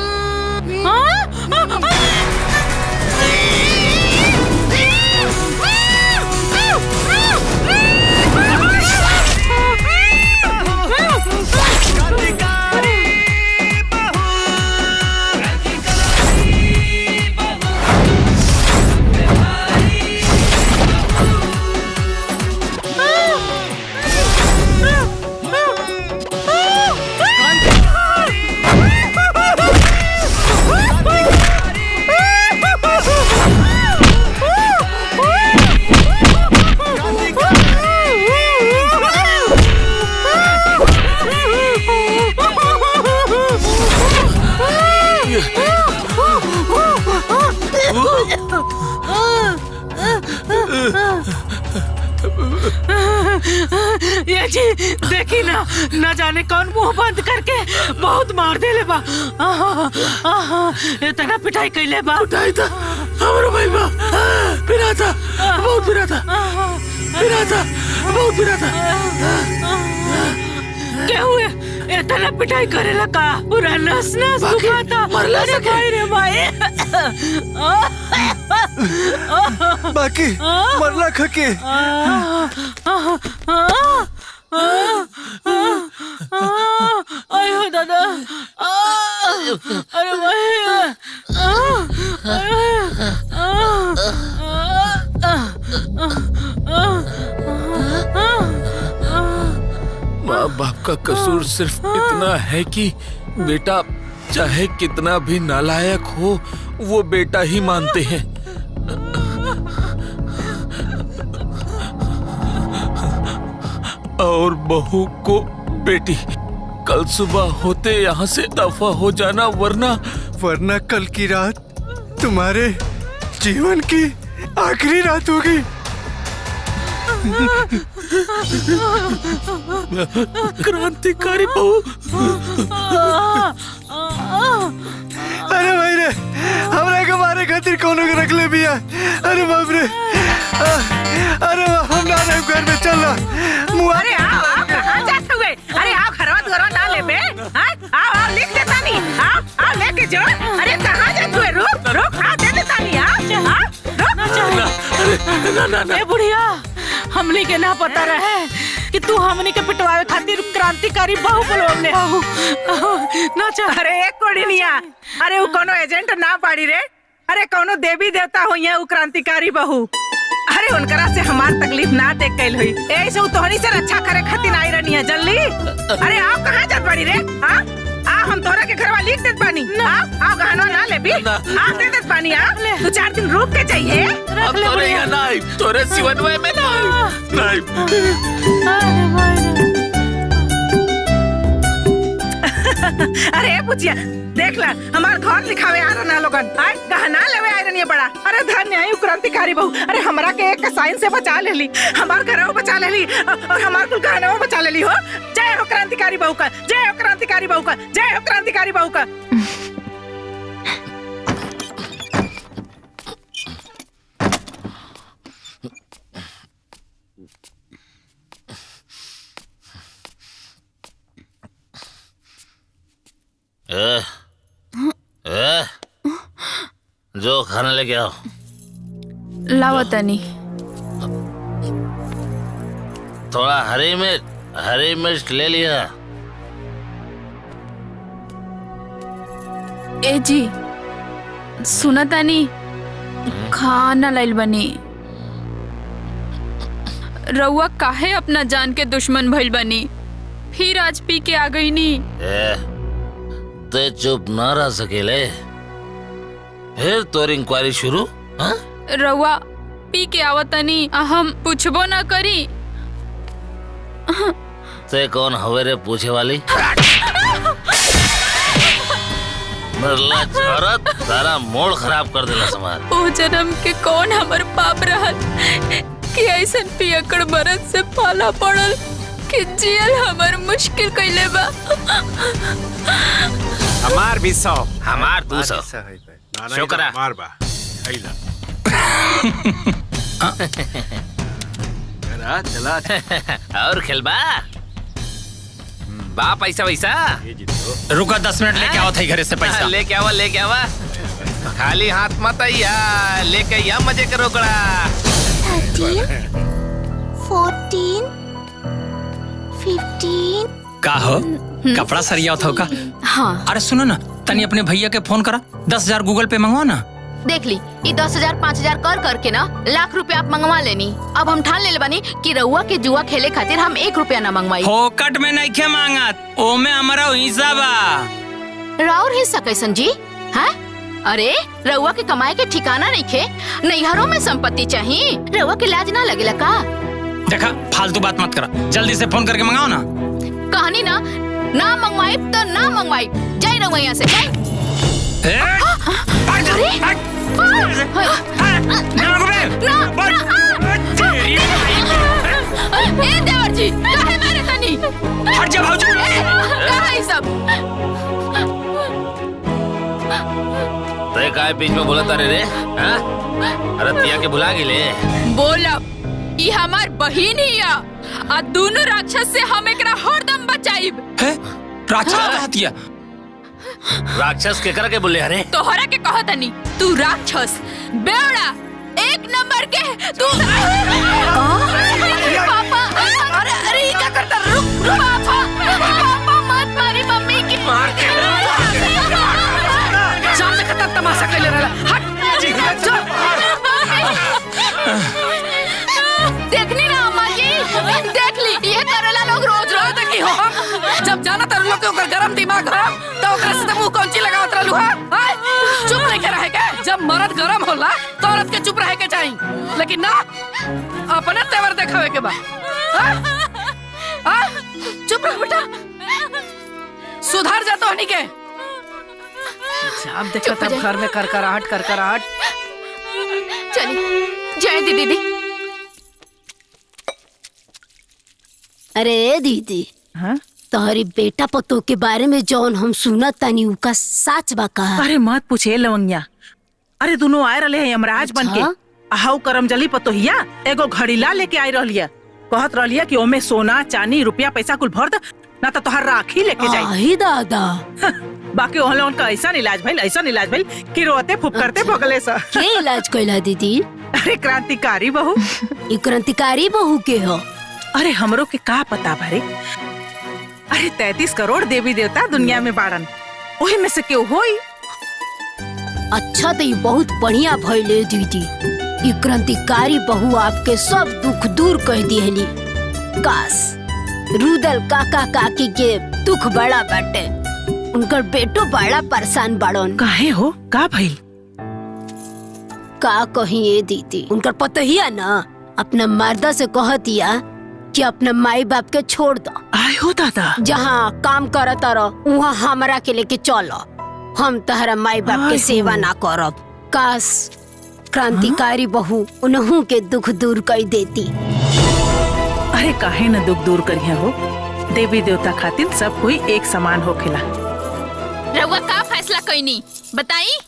ये जी देखी ना, न जाने कौन मुंह बंद करके बहुत मार दे ले बा। इतना पिटाई कैले बा। पिटाई था हमारा भाई बा, पिरा था, बहुत पिरा था, पिरा था, बहुत पिरा था। क्या हुए? इतना पिटाई करेला का? पूरा नस नस दुखाता। मरला से भाई रे भाई। बाकी मरला खके। आयो दादा, अरे भाई, माँ बाप का कसूर सिर्फ इतना है कि बेटा चाहे कितना भी नालायक हो, वो बेटा ही मानते हैं। और बहू को बेटी। कल सुबह होते यहाँ से दफा हो जाना, वरना कल की रात तुम्हारे जीवन की आखिरी रात होगी। क्रांतिकारी बहू। अरे भाई रे, हमरा के मारे खातिर कोनो के रख ले बिया। अरे बाप रे, अरे हम ना रहे घर में, चल मुआ। अरे आओ कहाँ जाते हुए? अरे आओ घरवा ना ले बे। आओ लिख देता नहीं। आओ लेके जो। अरे कहाँ जाते हुए? रुक दे देता नहीं। ना ए बुढ़िया, हमनी के ना पता रहे कि तू हमनी के पिटवावे खातिर क्रांतिकारी बहू बोलवले हो। ना चाह। अरे एक कोड़िनिया, अरे वो कोनो एजेंट ना पाड़ी रे। अरे कोनो देवी देवता हो ये वो क्रांतिकारी बहू। अरे उनकरा से हमार तकलीफ ना देख कैल हुई। ऐसे वो तोहनी से रक्षा करे खातिर आई रहनी है जल्दी। अरे आप कहाँ जात पड़ी रे? हम तोरा के घरवा लिख देत पानी। आओ गहना ना ले भी। आप दे देत पानी। तू 4 दिन रुक के चाहिए। अब तोरे यहाँ नाई, तोरे सिवनवे में नाई। अरे पूछिया, देख ला हमार घर लिखावे आ रहा लोगन। गहना लेवे आ रही है बड़ा। अरे धन्य है क्रांतिकारी बहू। अरे हमरा के एक साइन से बचा लेली, हमार घरों बचा लेली और हमार कुल गहनों बचा लेली हो। जय हो क्रांतिकारी बहू का, जय हो क्रांतिकारी बहू का, जय हो क्रांतिकारी बहू का। जो खाना लेके आओ। लावतनी। थोड़ा हरी मिर्च ले लिया। ए जी सुनतानी, खाना लाइल बनी। रउआ काहे अपना जान के दुश्मन भइल बनी? फिर आज पी के आ गई नी। ते चुप ना रह सकेले, फिर तोर इंक्वायरी शुरू। रउआ पी के आवतनी, हम पूछबो ना करी। ते कौन हवे रे पूछे वाली? औरत सारा मूड खराब कर देला समार। ओ जन्म के कौन हमर पाप रहल कि ऐसन पियकड़ मरद से पाला पड़ल कि जियल हमर मुश्किल कैले बा। हमार भी 100, हमार 200। शुक्रा। मार बा आइला। चला और खेलबा? बा पैसा वैसा रुका 10 मिनट लेके आओ थे घरे से पैसा। लेके आवा खाली हाथ मत आइया, लेके आइया मजे करो कड़ा। 14 15 का हो कपड़ा सरिया था का? हाँ अरे सुनो ना, तनी अपने भैया के फोन करा, 10,000 गूगल पे मंगवा ना। देख ली, ये 10,000 5,000 कर करके ना लाख रुपया आप मंगवा लेनी। अब हम ठान ले बानी कि रउआ के जुआ खेले खातिर हम 1 रुपया ना मंगवाई। फोकट में नहीं खे मांगत, ओमे हमारा हिस्सा बा। राउर हिस्सा कैसन जी? हैं? अरे रउआ के कमाए के ठिकाना नहीं खे, नैहरों में संपत्ति चाहिए, रउआ के लाज ना लगेला का? देखा फालतू बात मत करा, जल्दी से फोन करके मंगाओ ना। कहानी ना मंगवाई तो ना मंगवाई, जाई रउआ यहाँ से जाई। ए देवर जी, काहे मारे तनी? हट जा भाऊजी। कहाँ है सब? ते काय बीच में बोला तारे रे? हाँ? अरे तिया के भुला गेले। बोला ई हमार बहिन ही आ, आ दोनों राक्षस से हम एकरा हरदम बचाइब। राक्षस कहतिया? राक्षस के कर के बोले? अरे तोहरा के कहतनी, तू राक्षस बेवड़ा 1 नंबर के तू। पापा, अरे क्या करता? रुक पापा मत मारी मम्मी की। सामने खतर तमाशा कैले रहला। हट देखनी ना अम्मा जी, देख ली, ये करेला लोग रोज देखी हो। जब जाना तर लोग के ओकर गरम दिमाग हो तो ओकरा से मुंह कौंची लगावत रहलू हा? चुप नहीं के रहे के? जब मर्द गरम होला तो औरत के चुप रहे के चाहिए, लेकिन ना अपने तेवर देखावे के बा। चुप रह बेटा, सुधर जा तो हनी के। जब देखो तब घर में करकराहट। चली जय दीदी। अरे दीदी, हाँ? तोहरी बेटा पतो के बारे में जौन हम सुनत तानी उका सच बा का? अरे मत पूछे लवंगिया, अरे दोनों आए रहे हैं यमराज बन के। हाउ करमजली पतोहिया एगो घड़ीला लेके आई रहलिया, कहत रहलिया कि ओमे सोना चांदी रुपया पैसा कुल भर द, ना तो तोहर राखी लेके जाई। आही दादा। बाकी ओहले उनका ऐसा इलाज भइल कि रोते फुफकरते भगले सा। के इलाज कइला दीदी? अरे क्रांतिकारी बहू। ई क्रांतिकारी बहू के हो? अरे हमरो के का पता भरे। अरे 33 करोड़ देवी देवता दुनिया में बाड़न, वही में से क्यों होई। अच्छा तो ये बहुत बढ़िया भइले दीदी, ये क्रांतिकारी बहू आपके सब दुख दूर कर दिहली। काश रुदल काका काकी के दुख बड़ा बाटे, उनकर बेटो बड़ा परेशान बाड़न। काहे हो, का भइल? का कहिए दीदी, उनकर पतोहिया ना अपना मर्दा से कहतिया कि अपना माई बाप के छोड़ दो। आए हो दादा, जहाँ काम करता रहो वहाँ हमरा के लेके चलो, हम तहरा माई बाप के सेवा ना करब। काश क्रांतिकारी बहू उन्हों के दुख दूर कर देती। अरे काहे न दुख दूर करिया हो, देवी देवता खातिर सब कोई एक समान होखेला। रउआ का फैसला कईनी बताई?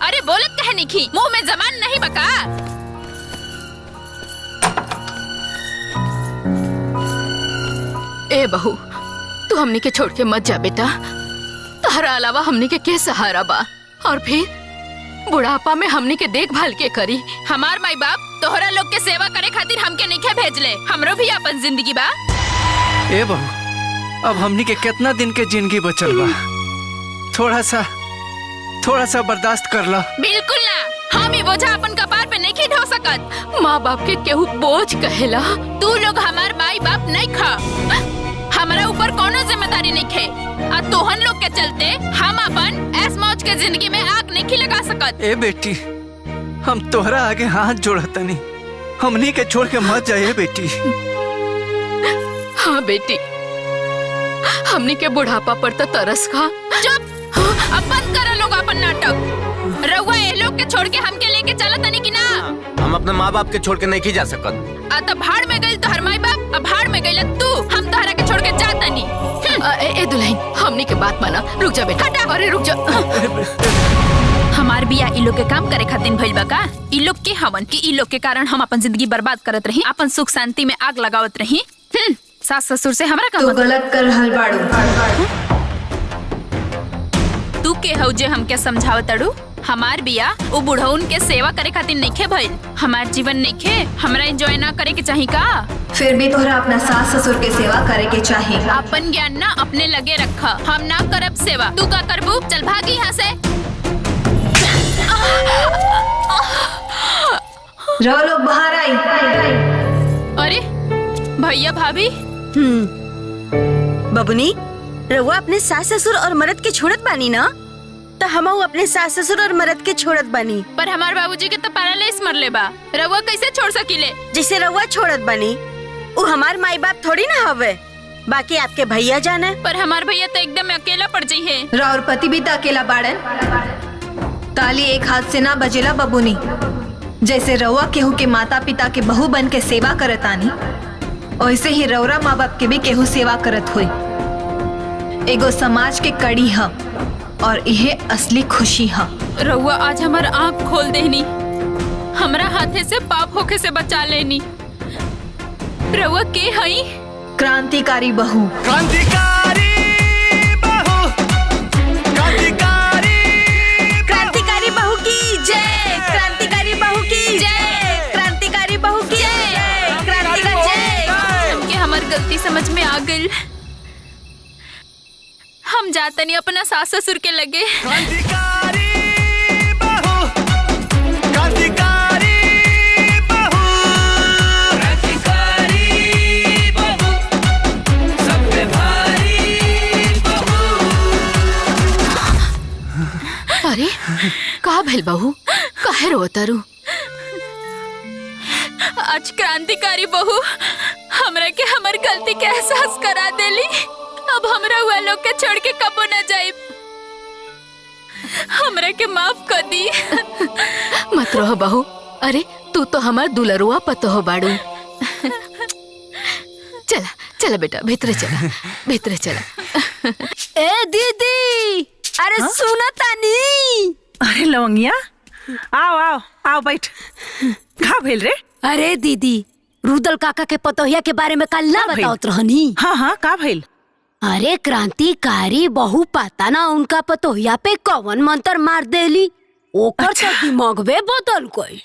अरे बोलत कहे निखी, मुंह में जबान नहीं बका। ए बहू, तू हमनी के छोड़ के मत जा बेटा, तारा अलावा हमनी के सहारा बा, और फिर बुढ़ापा में हमनी के देखभाल के करी। हमार माई बाप तोहरा लोग के सेवा करे खातिर हमके नहीं भेजले, हमरो भी अपन जिंदगी बा। ए बहू, अब हमनी के कितना दिन के जिंदगी बचल बा, थोड़ा सा बर्दाश्त कर ला। बिल्कुल ना, हम ही बोझा अपन कपार पे नहीं ढो सकत। माँ बाप के केहू बोझ कहेला। तू लोग हमार माई बाप नहीं खा, हमारा ऊपर कोनो जिम्मेदारी नहीं खे, और तोहन लोग के चलते हम अपन ऐस मौज के जिंदगी में आग नहीं लगा सकत। ए बेटी, हम तोहरा आगे हाथ जोड़तनी, हमनी के छोड़ के मत जाइए बेटी। हाँ बेटी, हमनी के बुढ़ापा पर तो तरस खा। चुप, अब बंद करो लोग अपन नाटक। रउआ ये लोग के छोड़ के हमके लेके चला तनी कि ना? हम अपने माँ बाप के छोड़ के नहीं जा सकत। तो भाड़ में गई तो हर माई बाप, अब भाड़ में गई तू, हम तोहरा के छोड़ के जाता नहीं। ए दुल्हन, हमनी के बात माना, रुक जा बेटा। अरे रुक जा। हमार बिया इ लोग के काम करे खातिर भइल बा का? इ लोग के हवन कि इ लोग के कारण हम अपन जिंदगी बर्बाद करत रही, अपन सुख शांति में आग लगावत रही। सास ससुर से हमरा का तो मतलब? गलत कर रहल बाड़ू। तू के हौ जे हमके समझावतड़ू? हमार बिया वो बुढ़उन के सेवा करे खातिर नइखे भइल। हमार जीवन नइखे हमरा एंजॉय ना करे के चाही का? फिर भी तोहरा अपना सास ससुर के सेवा करे के चाहिए। अपन ज्ञान ना अपने लगे रखा। हम ना करब सेवा, तू का करबू? चल भागी यहाँ से। रहो लोग बाहर आई। अरे भैया भाभी, बबुनी, रउआ अपने सास ससुर और मर्द के छोड़त बानी ना? तो हमहू अपने सास ससुर और मर्द के छोड़त बानी। पर हमार बाबूजी के तो पैरालाइज मरले बा, रउआ कैसे छोड़ सकीले? जैसे रउआ छोड़त बानी, वो हमार माई बाप थोड़ी ना हवे। बाकी आपके भैया जाना है। पर हमार भैया तो एकदम अकेला पड़ जाई है। राउर पति भी तो अकेला बाड़न। ताली एक हाथ से ना बजेला बबुनी। जैसे रउआ केहू के माता पिता के बहू बन के सेवा करत आनी, वैसे ही रउरा माँ बाप के भी केहू सेवा करत हुई। एगो समाज के कड़ी है और यह असली खुशी है। रउआ आज हमार आँख खोल देनी, हमरा हाथे से पाप होके से बचा लेनी। रउआ के हई? क्रांतिकारी बहू। क्रांतिकारी बहू, क्रांतिकारी बहू की जय, क्रांतिकारी बहू की जय, क्रांतिकारी बहू की जय, क्रांतिकारी जय। हमके हमार गलती समझ में आ गई। हम जातनी अपना सास ससुर के लगे। क्रांतिकारी बहू, क्रांतिकारी बहू, क्रांतिकारी बहू, सब पे भारी बहू। अरे का भेल बहू, काहे रोतारू? आज क्रांतिकारी बहू हमरा के हमार गलती के एहसास करा देली। अब हमरा हुआ लोग के छोड़ के कबो न जाइब। हमरा के माफ कर दी। मत रहो बहू। अरे तू तो हमार दुलरुआ पतो बाड़ू। चला चला बेटा, भीतर चला, भीतर चला। ए दीदी, अरे सुना तानी। अरे लवंगिया, आओ आओ आओ, बैठ। का भेल रे? अरे दीदी, रुदल काका के पतोहिया के बारे में कल ना बताओत रहनी। हाँ हाँ, का भेल? अरे क्रांतिकारी बहू पता ना उनका पतोहिया पे कौन मंत्र मार देली। ओकर तो दिमागवे बदल गई।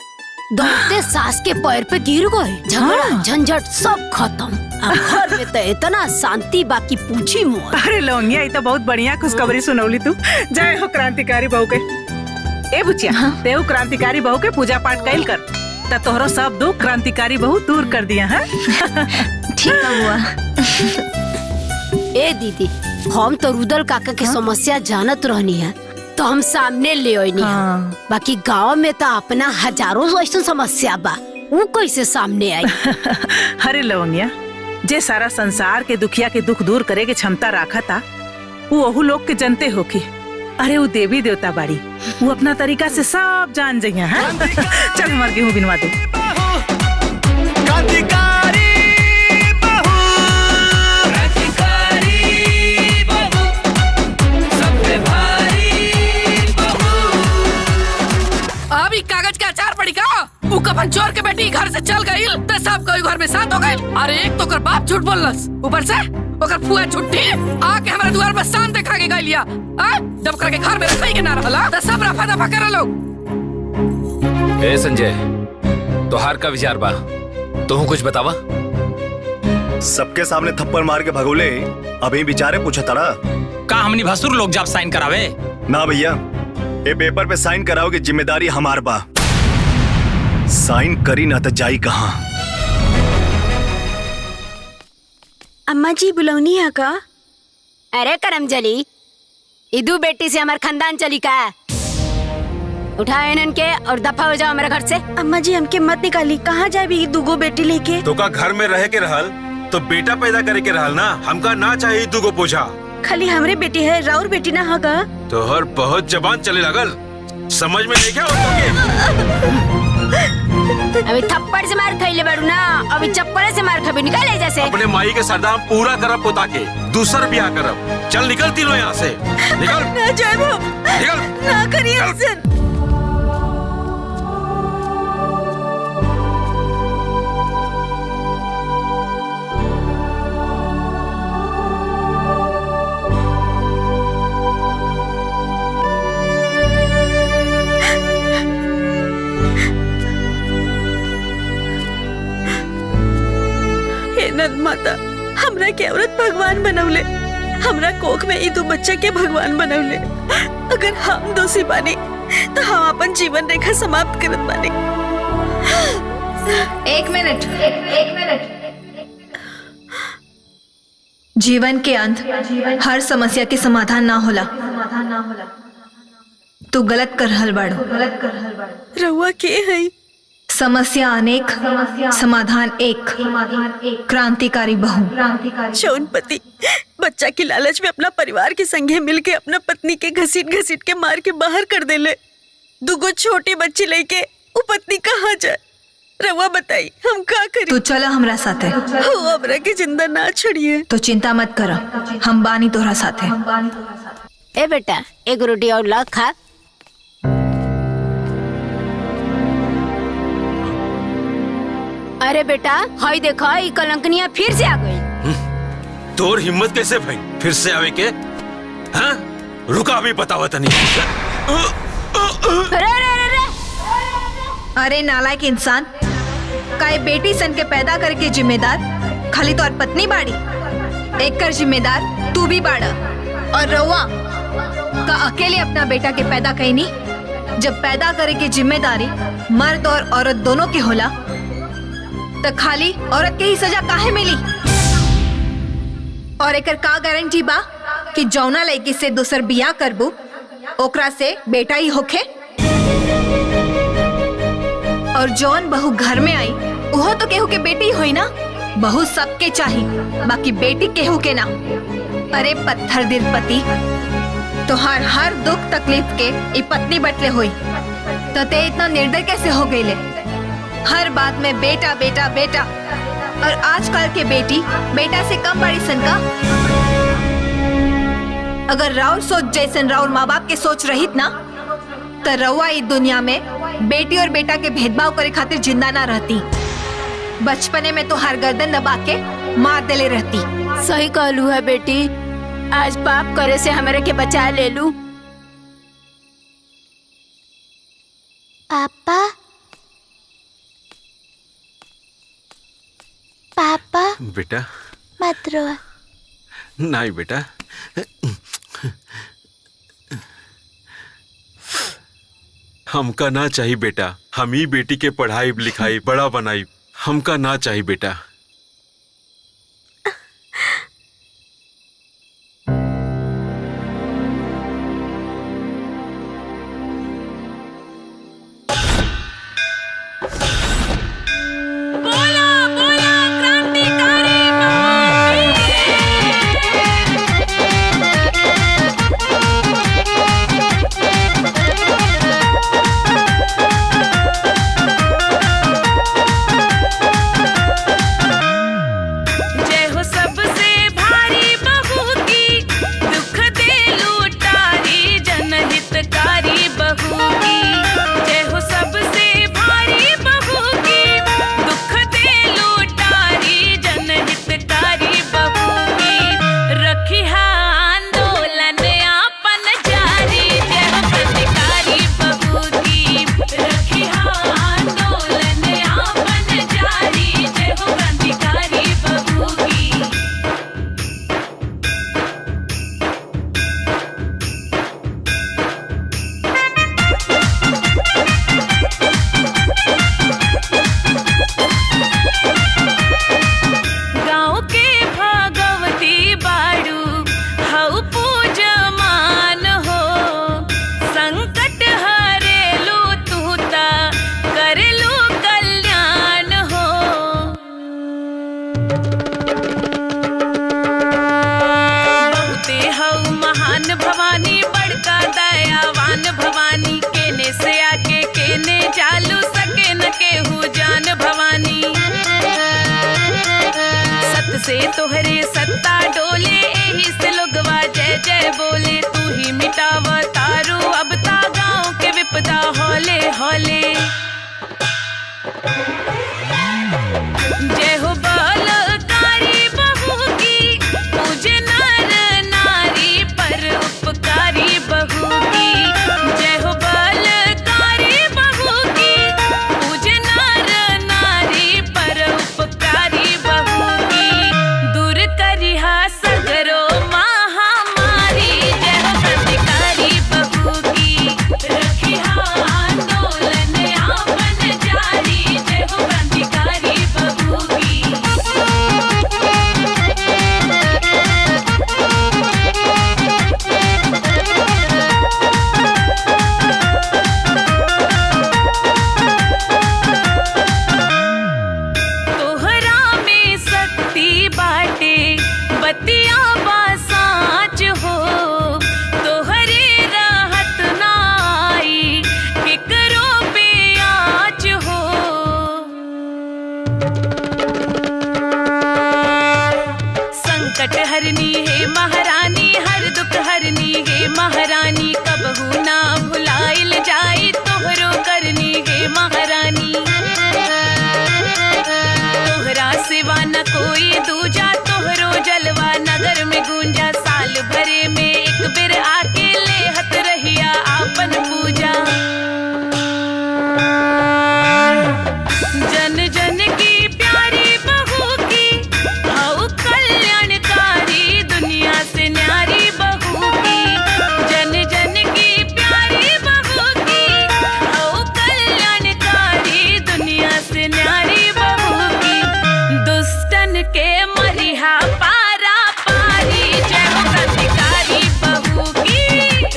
दौड़ते सास के पैर पे गिर गए। झगड़ा झंझट सब खत्म। अब घर में तो इतना शांति, बाकी पूछी मोर। अरे लवंगिया, ये तो बहुत बढ़िया खुशखबरी सुनौली तू। जय हो क्रांतिकारी बहू के। ए बुचिया, तेऊ क्रांतिकारी बहू के पूजा पाठ कैल कर, तो तोहरो सब दुख क्रांतिकारी बहू दूर कर दिया है। ठीक हुआ। ए दीदी, हम तो रुदल काका की समस्या जानत रहनी है, तो हम सामने ले आईनी है। बाकी गांव में तो अपना हजारों ऐसा समस्या बा, वो कैसे सामने आई? अरे लवंगिया, जे सारा संसार के दुखिया के दुख दूर करे के क्षमता रखा था, वो ओहू लोग के जनते होके। अरे वो देवी देवता बाड़ी, वो अपना तरीका से सब जान जाइया है। चल हमार गेहूं बिनवा दे। क्रांतिकारी बहू, क्रांतिकारी बहू, सब पे भारी बहू। अभी कागज का अचार पड़ी का? वो कफन चोर के बेटी घर से चल गई, तो सब कोई घर में साथ हो गए। अरे एक तो कर बाप झूठ बोलस, ऊपर से ओकर फुआ झूठी आके हमारे द्वार पर शान देखा के गई लिया। जब करके घर में रखाई के ना रहला, तो सब रफा दफा कर लो। ए संजय, तोहार का विचार बा? तू कुछ बतावा। सबके सामने थप्पड़ मार के भगोले, अभी बेचारे पूछा तड़ा का हमनी भसुर लोग जब साइन करावे? ना भैया, ये पेपर पे साइन कराओ की जिम्मेदारी हमार बा। साइन करी ना तो जाई कहाँ। अम्मा जी बुलौनी है का? अरे करमजली, इदू बेटी से हमार खानदान चली का? उठाओ इन्हन के और दफा हो जाओ हमारे घर से। अम्मा जी हमके मत निकाली, कहाँ जाबी दुगो बेटी लेके? तो का घर में रह के रहल तो बेटा पैदा करे के रहल ना। हमका ना चाहिए तू को पूछा। खाली हमरे बेटी है, राउर बेटी ना होगा। तो हर बहुत जबान चले लगल, समझ में नहीं क्या होता? अभी थप्पड़ से मार खइले बाड़ू ना, अभी चप्पल से मार खबी। निकाले जैसे अपने माई के सरदाम पूरा करब पोता के, दूसर ब्याह करब। चल निकल तीनों यहाँ से, निकल। ना जाए वो, निकल, ना करिए ऐसे। नंद माता, हमरा के औरत भगवान बनवले, हमरा कोख में ई दो बच्चा के भगवान बनवले। अगर हम दोषी बानी तो हम अपन जीवन रेखा समाप्त करत बानी। एक मिनट। जीवन के अंत हर समस्या के समाधान ना होला। तू गलत कर रहल बाड़ू। रउआ के है? समस्या अनेक, समाधान एक। क्रांतिकारी बहू। जौन पति बच्चा की लालच में अपना परिवार के संगे मिलके अपना पत्नी के घसीट घसीट के मार के बाहर कर देले। दुगो छोटी बच्ची लेके वो पत्नी कहाँ जाए? रवा बताई हम का करी? तू चला हमरा साथे। हो हमरा के जिंदा ना छोड़िए। तो चिंता मत कर, हम बानी तोहरा साथे। ए बेटा, एक रोटी और ला खा। अरे बेटा, हाय देखा, ये कलंकनिया फिर से आ गई। तोर हिम्मत कैसे भाई फिर से आवे के? हाँ? रुका भी बतावा तनी। अरे नालायक इंसान, काहे बेटी सन के पैदा करके जिम्मेदार खाली तोर पत्नी बाड़ी? एक कर जिम्मेदार तू भी बाड़ा। और रउआ का अकेले अपना बेटा के पैदा कईनी? जब पैदा करे की जिम्मेदारी मर्द और औरत दोनों के होला, तो खाली औरत के ही सजा काहे मिली? और एकर का गारंटी बा कि जौना लड़की से दूसर बियाह करबू ओकरा से बेटा ही होखे? और जौन बहू घर में आई वो तो केहू के बेटी होई ना। बहू सबके चाहिए, बाकी बेटी केहू के ना। अरे पत्थर दिल पति, तो हर दुख तकलीफ के ई पत्नी बटले हुई, तो ते इतना निर्दय कैसे हो गईले? हर बात में बेटा बेटा बेटा। और आजकल के बेटी बेटा से कम बड़ी सन का? अगर राउर सोच जैसन राउर माँ बाप के सोच रहित ना, तो रउआ इस दुनिया में बेटी और बेटा के भेदभाव करे खातिर जिंदा ना रहती। बचपने में तो हर गर्दन दबा के मार देले रहती। सही कहलू है बेटी, आज पाप करे से हमारे के बचा ले लू। पापा, पापा बेटा मत रो। नहीं बेटा, हमका ना चाहिए बेटा। हम ही बेटी के पढ़ाई लिखाई बड़ा बनाई, हमका ना चाहिए बेटा। से तोहरे सत्ता डोले, एही से लोगवा जय जय बोले। तू ही मिटावा तारू अब ता गाँव के विपदा हौले हौले। जय हो बलकारी बहू की, पूजे नर नारी पर उपकारी बहू की। जय हो बलकारी बहू की, पूजे नर नारी पर उपकारी बहू की। संकट हरनी हे महारानी, हर दुख हरनी हे महारानी, कबहू ना भुलाइल जाई तोहरो करनी हे महारानी। तोहरा सिवा न कोई दूजा, तोहरो जलवा नगर में गूंजा, साल भरे में एक बेर आके लेहत रहिया आपन पूजा। जन जन की प्यारी बहू की हऊ कल्याणकारी, दुनिया से न्यारी बहू की। जन जन की प्यारी बहू की हऊ कल्याणकारी, दुनिया से न्यारी बहू की। दुष्टन के मरिहा पारा पारी, जय हो क्रांतिकारी बहू की।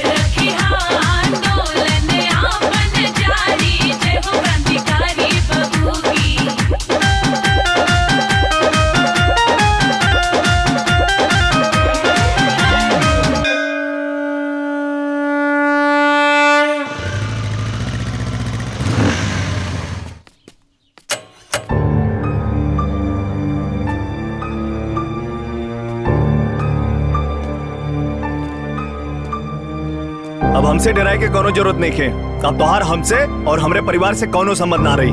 रखिहा आंदोलन आपन जारी, जय हो क्रांतिकारी बहू की। अब हमसे डराए के कोनो जरूरत नहीं है। अब तोहार हमसे और हमरे परिवार से कोनो संबंध ना रही।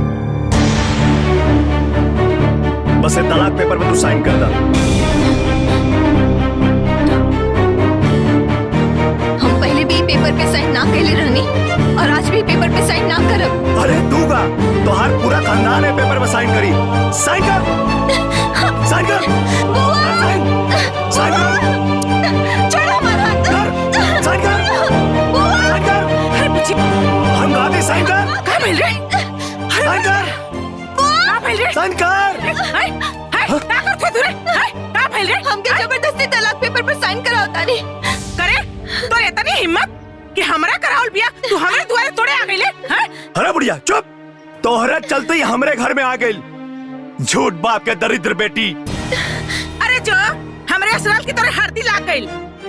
बस ये तलाक पेपर पे तू साइन कर दा। हम पहले भी पेपर पे साइन ना कैले रहनी और आज भी पेपर पे साइन ना करब। अरे तू का तोहार पूरा खानदान है पेपर पे साइन करी। साइन कर, साइन कर, साइन, साइन कर, छोड़ो हमारा हाथ। साइन कर, साइन कर। अरे बुच्ची, हम कहते साइन कर, का मिल रे? साइन कर, का मिल रे? साइन कर। हाय हाय, का करथे तू रे? हाय, का मिल रे? हमके जबरदस्ती तलाक पेपर पे साइन कराओ तानी। करे तो इतनी हिम्मत कि हमरा करावल बिया तू हमरे दुआरे तोड़े आ गइले? हैं? अरे बुढ़िया चुप। तोहरा चलते ही हमरे घर में आ गई झूठ बाप के दरिद्र बेटी। अरे जो हमरे असराल की तरह हरदी लाग गइल।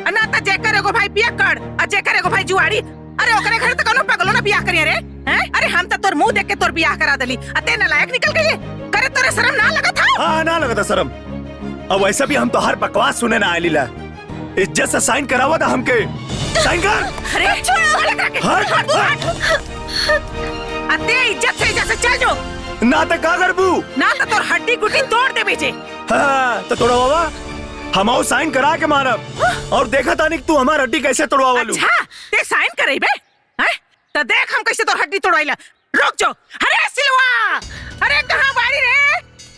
ना त जेकर एगो भाई बिया कर आ जेकर एगो भाई जुआड़ी। अरे ओकरे घर त कोनो पगलो ना बिया करिए रे। हैं? अरे हम त तोर मुंह देख के तोर बियाह करा देली। अते नालायक निकल गइले। करे तोरे शर्म ना लगत था? हाँ ना लगा था शर्म। अब वैसे भी हम तो हर बकवास सुने ना आइली ला। इज्जत से साइन करावा था हमके। साइन कर। अरे छोड़ लगा के। हट, हट। अते इज्जत से चल जो। ना तो का करबू? ना तो तोर हड्डी गुड्डी तोड़ दे बेचे। हाँ तो तोड़ा बाबा हम आओ साइन करा के मारब और देखा तानी तू हमार हड्डी कैसे तोड़वा लू। अच्छा ते साइन करे बे? हैं? तो देख हम कैसे तोर हड्डी तोड़ाइला। रुक जो। अरे सिलवा, अरे कहाँ बाड़ी रे?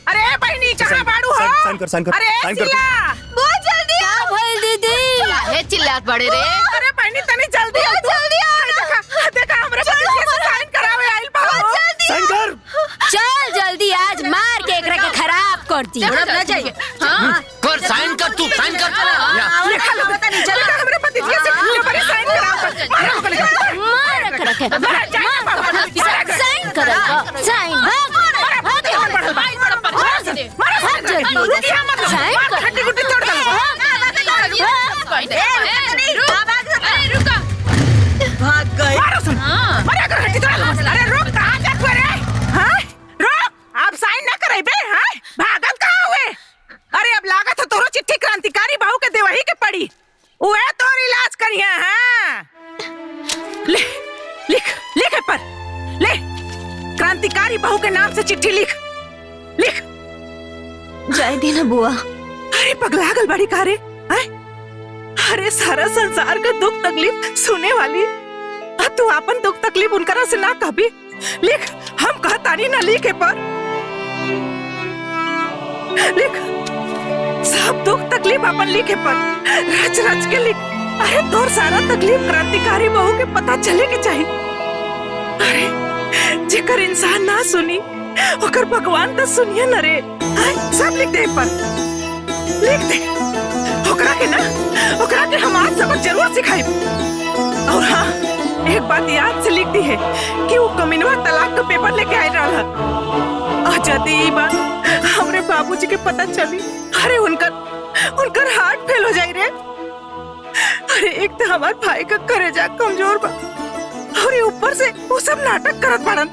अरे बहनी कहाँ बाड़ू हो? साइन कर, साइन कर, अरे साइन कर। सिला, बहुत जल्दी क्या भइल दीदी? काहे चिल्लात बड़े रे? अरे बहनी तनी जल्दी आ तू। देखा देखा हमरे पति से साइन करावे आइल बा। साइन कर। चल जल्दी आज मार के एकरा के खराब करती। ना जाइए। हाँ कर साइन कर, तू साइन कर। लिखा लो पता नहीं चला हमरे पति से पेपर साइन कराओ। मारो को लिखा। मार एकरा के साइन कर। साइन हड्डी गुड्डी तोड़ दो। भाग गए। अरे रुक, कहाँ देख रे? हाँ? रुक, आप साइन ना करे बे। हाँ? भागत कहाँ हुए? अरे अब लागत है तोरो चिट्ठी क्रांतिकारी बहू के देवही के पड़ी। उहे तोर इलाज करिए। हाँ? ले, लिख, लिख पर, ले। क्रांतिकारी बहू के नाम से चिट्ठी लिख, लिख। जय दीना बुआ। अरे पगला गल बड़ी कारे। अरे सारा संसार का दुख तकलीफ सुने वाली तू अपन दुख तकलीफ उनकरा से ना कहबी। लिख, हम कहतानी ना लिखे पर लिख। सब दुख तकलीफ अपन लिखे पर रच रच के लिख। अरे तोर सारा तकलीफ क्रांतिकारी बहू के पता चले के चाहिए। अरे जेकर इंसान ना सुनी ओकर भगवान तो सुनिए न रे। सब लिख दे पर, लिख दे। ओकरा के हम आज सबक जरूर सिखाई। और हाँ, एक बात याद से लिख दी है कि वो कमीनवा तलाक का पेपर लेके आए रहा। आज यदि ये बात हमरे बाबूजी के पता चली, अरे उनकर हार्ट फेल हो जाई रे। अरे एक तो हमारे भाई का करेजा कमजोर बा और ऊपर से वो सब नाटक करत पड़न।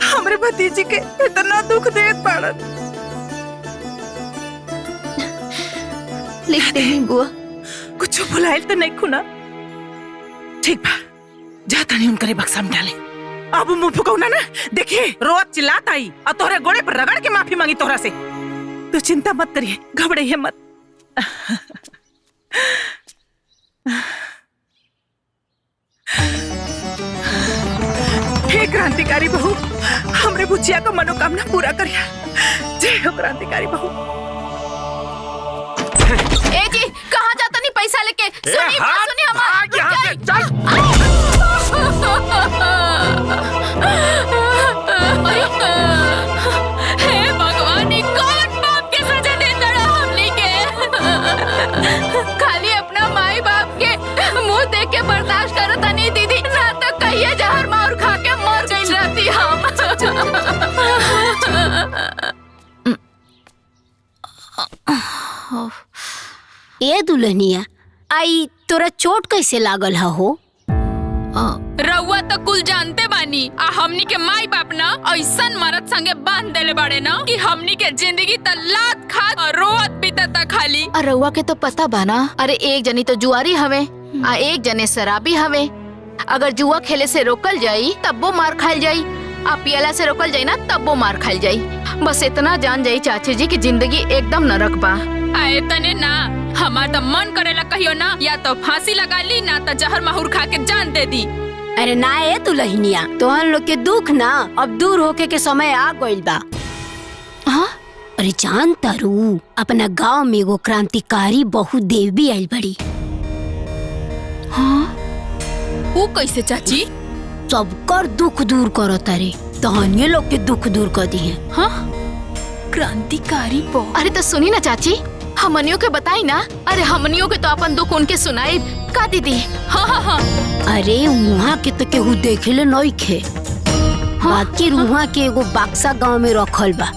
हमरे भतीजी के इतना दुख देत पड़न। लिख दे बुआ। कुछ भुलाइल तो नहीं खुना। ठीक बा, जाता नहीं उनकरे बक्सा में डाले। अब मुंह फुकौना ना, देखिए रोज चिल्लात आई और तोहरे गोड़े पर रगड़ के माफी मांगी तोहरा से। तू चिंता मत करिए, घबराइए मत। हे क्रांतिकारी बहू, हमरे बुचिया को मनोकामना पूरा करिया। जय हो क्रांतिकारी बहू। ए जी, कहाँ जाता नहीं पैसा लेके? सुनी बात, सुनी हमारी। हे भगवान, ये कौन बाप के सजा देता रहा हमने के? खाली अपना माई बाप के मुंह देख के बर्दाश्त करता नहीं दीदी, ना तो कहिए जहर मार खा के मर गई रहती हम। ए दुल्हनिया, आई तोरा चोट कैसे लागल हो? रउआ तो कुल जानते बानी, आ हमनी के माई बाप ना ऐसन मरद संगे बांध देले बाड़े ना कि हमनी के जिंदगी त लात खात और रोवत बीतता खाली। रउआ के तो पता बा ना, अरे एक जनी तो जुआरी हवे आ एक जने शराबी हवे। अगर जुआ खेले से रोकल जाई तब वो मार खाइल जाई, आ पियला से रोकल जाई ना तब वो मार खाइल जाई। बस इतना जान जाई चाची जी की जिंदगी एकदम नरक बा। आए तने ना, हमार तो मन करेला कहियो ना, या तो फांसी लगा ली ना तो जहर माहौर खा के जान दे दी। अरे ना ए दुल्हनिया, तोहन लोग के दुख ना अब दूर होके के समय आ गइल बा। हाँ? अरे जान तारू, अपना गांव में एगो क्रांतिकारी बहु देवी आइल बड़ी। हाँ? वो कैसे चाची? सबकर दुख दूर करो तारे, तहनिए लोग के दुख दूर कर दी है। हाँ? क्रांतिकारी बहु? अरे तो सुनी ना चाची, हमनियों के बताई ना। अरे हमनियों के तो अपन दुख उनके सुनाई का दीदी। हाँ हाँ हाँ। अरे वहाँ के तो केहू देखेले नहीं खे। बाकी वहाँ के एगो बक्सा गांव में रखल बा।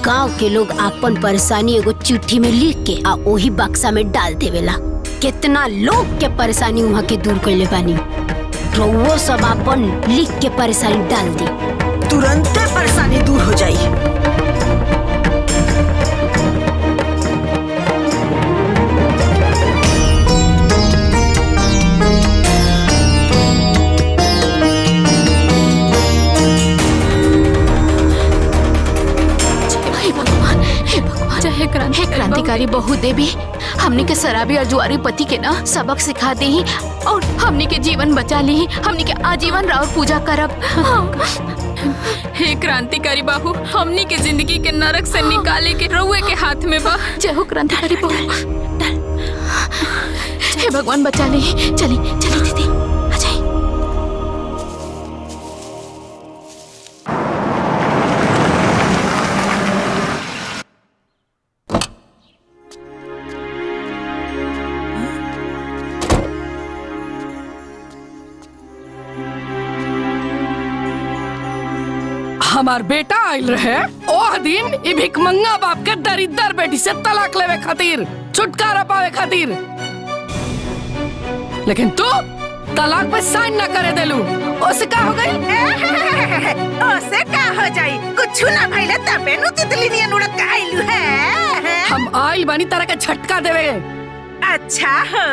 गांव के लोग अपन परेशानी एगो चिट्ठी में लिख के आ वही बक्सा में डाल देवेला। कितना लोग के परेशानी वहाँ के दूर कैले बानी। वो सब अपन लिख के परेशानी डाल दी, तुरंत परेशानी दूर हो जाई। हे क्रांतिकारी बहु देवी, हमनी के शराबी और जुआरी पति के ना सबक सिखा दी और हमनी के जीवन बचा ली। हमनी के आजीवन राव पूजा करब। हे क्रांतिकारी बाहू, हमनी के जिंदगी के नरक से निकाले के रउए के हाथ में बा। जय हो क्रांतिकारी बहु। हे भगवान बचा ली। चली चली दीदी, आ जाए। हमार बेटा आयल रहे ओ दिन ई भिखमंगा बाप के दरिद्र बेटी से तलाक लेवे खातिर, छुटकारा पावे खातिर। लेकिन तू तलाक पे साइन न करे देलू। ओसे का हो गई? ओसे का हो जाई? कुछ ना भइले तबे नु तितली नियन उड़त के आइलू है। हम आइल बानी तरह के झटका देवे। अच्छा हो,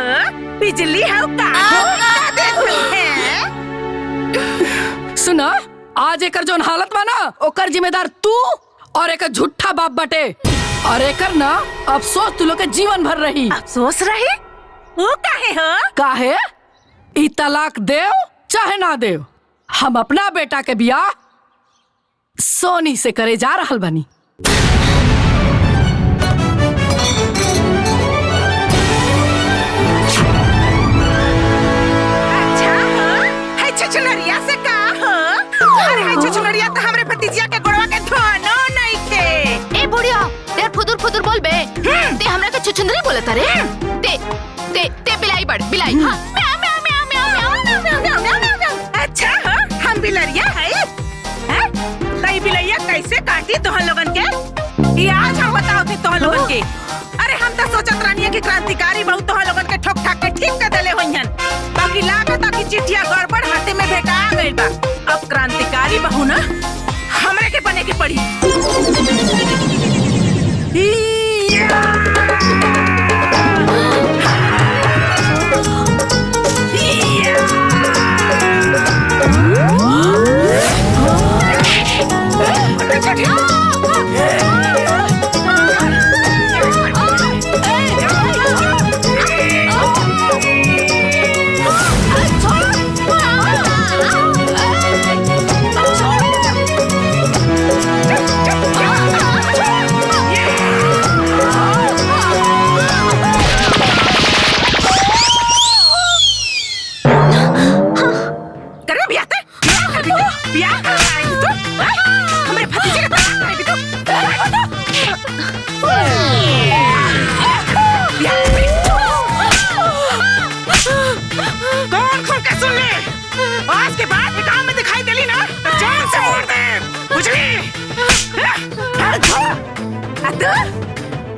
बिजली हो का देत है। सुना, आज एकर जोन हालत बा ना, ओकर जिम्मेदार तू और एक झूठा बाप बटे। और एकर ना अफसोस तू लोग के जीवन भर रही। अफसोस रही? वो काहे हो? काहे? ई तलाक देव चाहे ना देव, हम अपना बेटा के बियाह सोनी से करे जा रहल बनी। अच्छा हो, है छछनरिया से का हो? अरे है छछनरिया तो हमरे भतीजिया के गोड़वा के धोनो नहीं थे। ए बुढ़िया, तेरे फुदुर फुदुर बोल बे। ते हमरा के छुछुंदरी बोलत रे। ते बिलाई बड़ बिलाई। हां, म्याऊ म्याऊ म्याऊ म्याऊ म्याऊ म्याऊ म्याऊ। अच्छा हो, हम बिलरिया है? हैं? तई बिलैया कैसे काटी तोहन लोगन के? ये आज हम बताओ थी तोहन लोगन के। अरे हम तो सोचत रहनी है कि क्रांतिकारी बहु तोहन लोगन के ठोक ठाक के ठीक कर देले होइहन। बाकी लागत है कि चिट्ठिया गड़बड़ हाथे में भेटा गइल बा। अब क्रांतिकारी बहु ना हमरे के बने की पड़ी।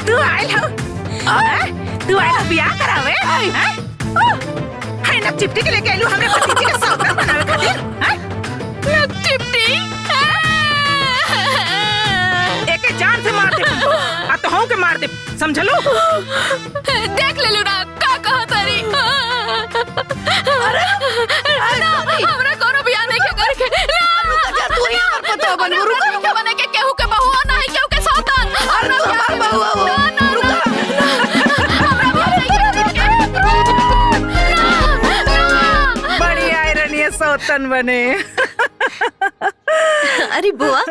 तू आयल हो तू आयल बियाह करावे हैं? हाय नक चिपटी के लेके आइलू हमरे भतीजी के सौदा बनावे खातिर हैं? नक चिपटी एके जान से मार दे आ तो हूं के मार दे समझलो। देख ले लू ना का कहा तारी। अरे हमरा कोनो बियाह नहीं के करके ना तू ही हमर पता बनबू रुक के बने के केहू के बहू ना है केहू के सौतन। अरे हमार बहू ना बड़ी आयरन ये सौतन बने। अरे बुआ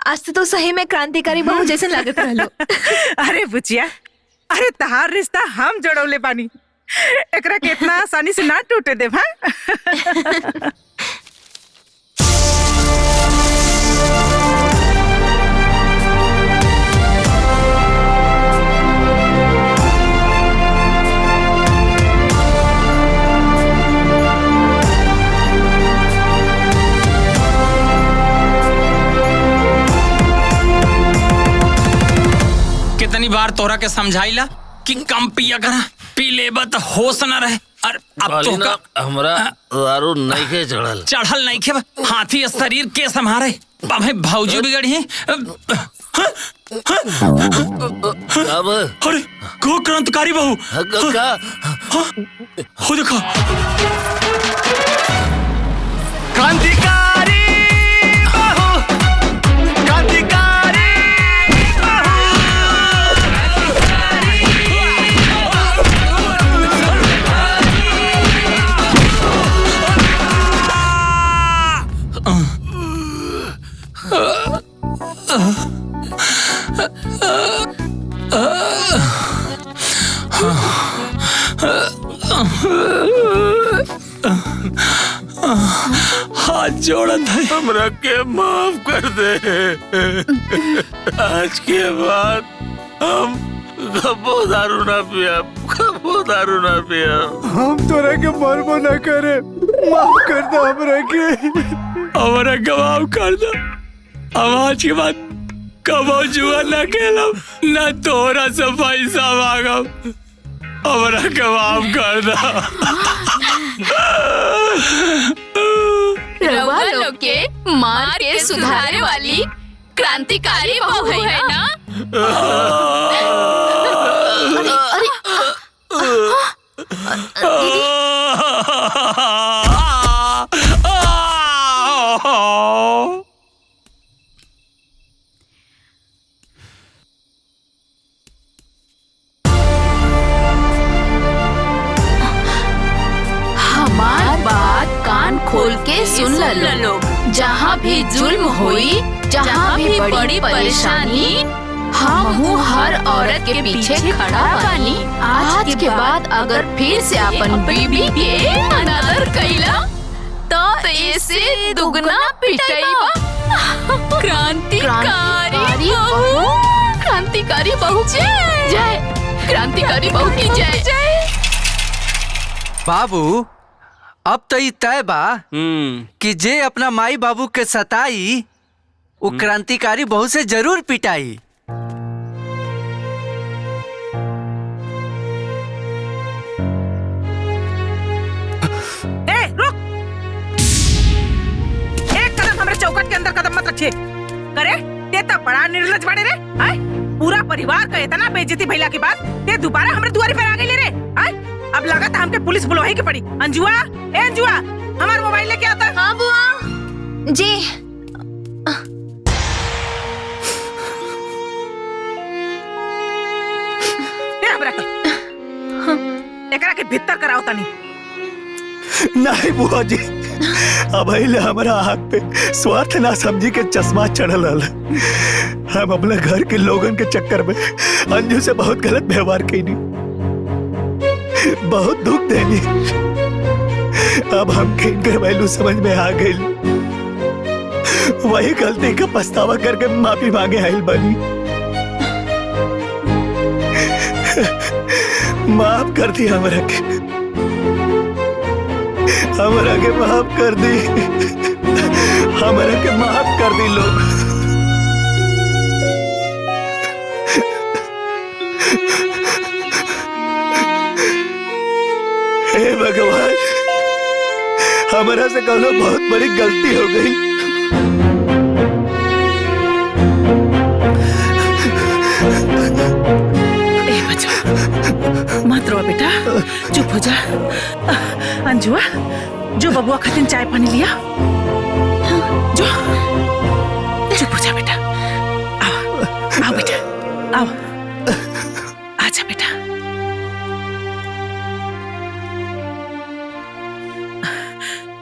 आज तो सही में क्रांतिकारी बहू जैसे लागत रहलो। अरे बुचिया अरे तहार रिश्ता हम जोड़ौले बानी एकरा के इतना आसानी से ना टूटे दे भाई। कितनी बार तोरा के समझाइला कि कम पिया करा, पी लेबा त होश न रहे। और अब तो का हमरा दारू नहीं के चढ़ल नहीं के हाथी शरीर के संभारे भाई भौजी बिगड़ी है। अब अरे को क्रांतिकारी बहू का हो देखो क्रांतिकारी बहू क्रांतिकारी हाथ जोड़त है। हमरा के माफ कर दे। आज के बाद हम कबो दारू ना पिया, कबो दारू ना पिया। हम तोरा के मरबो ना करे, माफ कर दे हमरा के। हमरा के माफ कर दो। अब आज के बाद कबो जुआ ना खेलब ना तोरा से पैसा मांगब। हमरा के माफ कर दो। रवा लोग के मार के सुधारे वाली क्रांतिकारी बहू है ना। हमार बात कान खोल के सुन ल लोग। जहाँ भी जुल्म हुई, जहाँ भी बड़ी परेशानी, हम हर औरत के पीछे खड़ा बानी। आज के बाद अगर फिर से अपन बीबी के अनादर कैला तो ऐसे दुगना पिटाईबा। क्रांतिकारी बहू, क्रांतिकारी बहू जय, क्रांतिकारी बहू की जय। बाबू अब तो ई तय बा कि जे अपना माई बाबू के सताई वो क्रांतिकारी बहू से जरूर पिटाई। ए रुक, एक कदम हमरे चौखट के अंदर कदम मत रखिए। करे ते तो बड़ा निर्लज बड़े रे। आय पूरा परिवार का इतना बेइज्जती भइला के बाद ते दोबारा हमरे दुआरे पर आ गई रे। आय अब लगा था हमके पुलिस बुलवाई के पड़ी। अंजुआ, ए अंजुआ, हमारा मोबाइल लेके आता। हाँ बुआ जी। एकरा के भीतर कराओ तनी। नहीं बुआ जी, अब हमारा आँख पे स्वार्थ ना समझी के चश्मा चढ़ल रहल। हम अपने घर के लोगन के चक्कर में अंजू से बहुत गलत व्यवहार कईनी, बहुत दुख देनी। अब हम किन वैल्यू समझ में आ गई, वही गलती का पछतावा करके माफी मांगे आइल बनी। माफ कर दी हमरा के माफ कर दी, हमरा के माफ कर दी लोग। भगवान, हमारा से कौनो बहुत बड़ी गलती हो गई। ए बच्चा मत रो बेटा, चुप हो जा। अंजुआ जो बबुआ खातिर चाय पानी लिया, जो चुप हो जा बेटा। आओ आओ बेटा, आओ आजा बेटा।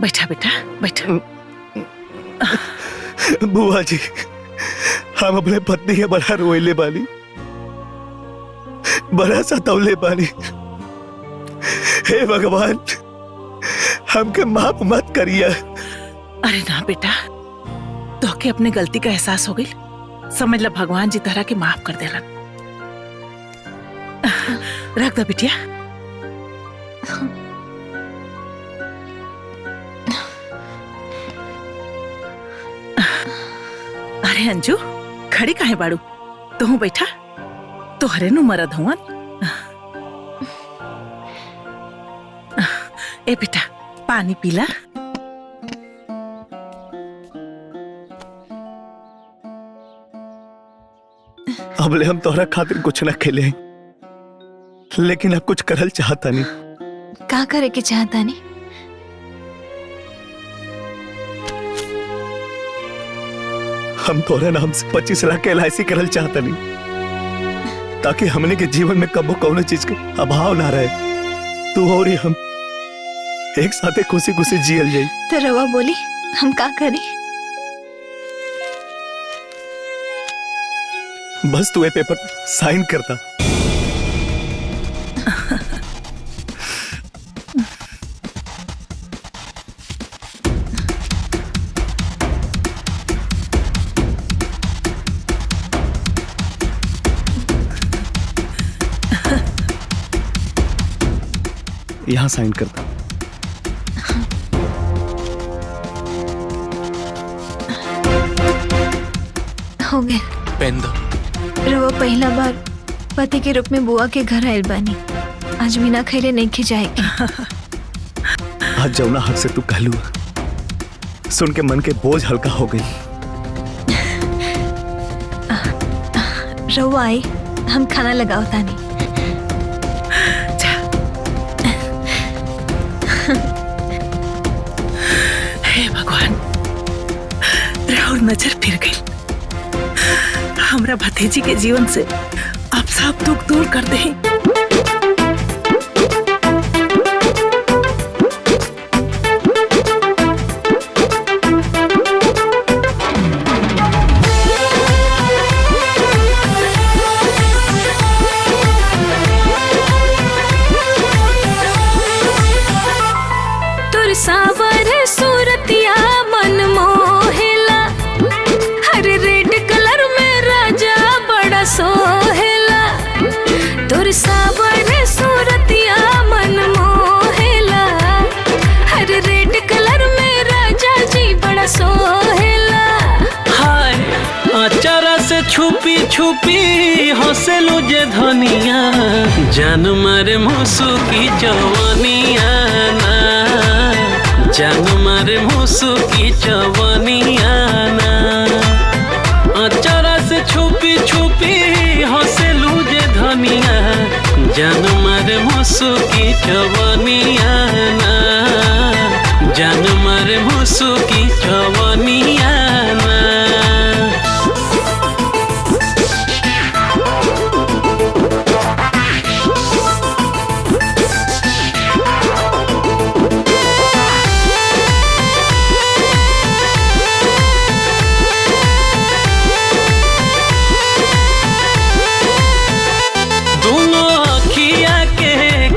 बैठा बेटा बैठा। बुआ जी, हम अपने पत्नी के बड़ा रोइले बानी, बड़ा सतौले बानी। हे भगवान, हमके माफ मत करिए। अरे ना बेटा, तो के अपने गलती का एहसास हो गई, समझ ला भगवान जी तरह के माफ कर देलन। रख दो बिटिया। अरे अंजू, खड़ी काहे बाड़ू? तू बैठा, तोहरे नु मरद हुआ। ए बेटा पानी पीला। अबले हम तोहरा खातिर कुछ न खेले, लेकिन अब कुछ करल चाहता नहीं। का करे के चाहता नहीं? हम तोहरे नाम से 25 लाख के LIC करल चाहता नहीं, ताकि हमने के जीवन में कबो कौनो चीज के अभाव ना रहे। तू और हम एक साथे खुशी खुशी जियल जाई। तो रवा बोली हम का करें? बस तू ये पेपर पर साइन करता। यहाँ साइन करता। हो गया। पेन दो। रवा पहला बार पति के रूप में बुआ के घर आयल बानी। आज बिना खैले नहीं खिंचाएगी। आज जौना हक से तू कहलू, सुन के मन के बोझ हल्का हो गई। रवा आई, हम खाना लगाओ तानी। हे भगवान, राहुल नजर फिर गई। हमरा भतीजी के जीवन से आप सब दुख दूर कर दे। तुर सावर सूरतिया मन मोहेला, हरे रेड कलर में राजा बड़ा सोहेला। तुर सावर सूरतिया मन मोहेला, हरे रेड कलर में राजा जी बड़ा सोहेला। हाय अचारा से छुपी छुपी हंसलू जे धनिया, जान मारे मुसु की जवानिया ना, जान मारे मुसु की जवानिया ना। अचारा से छुपी छुपी हंसलू जे धनिया, जान मारे मुसु की जवानिया ना, जान मारे मुसु की जवानिया ना।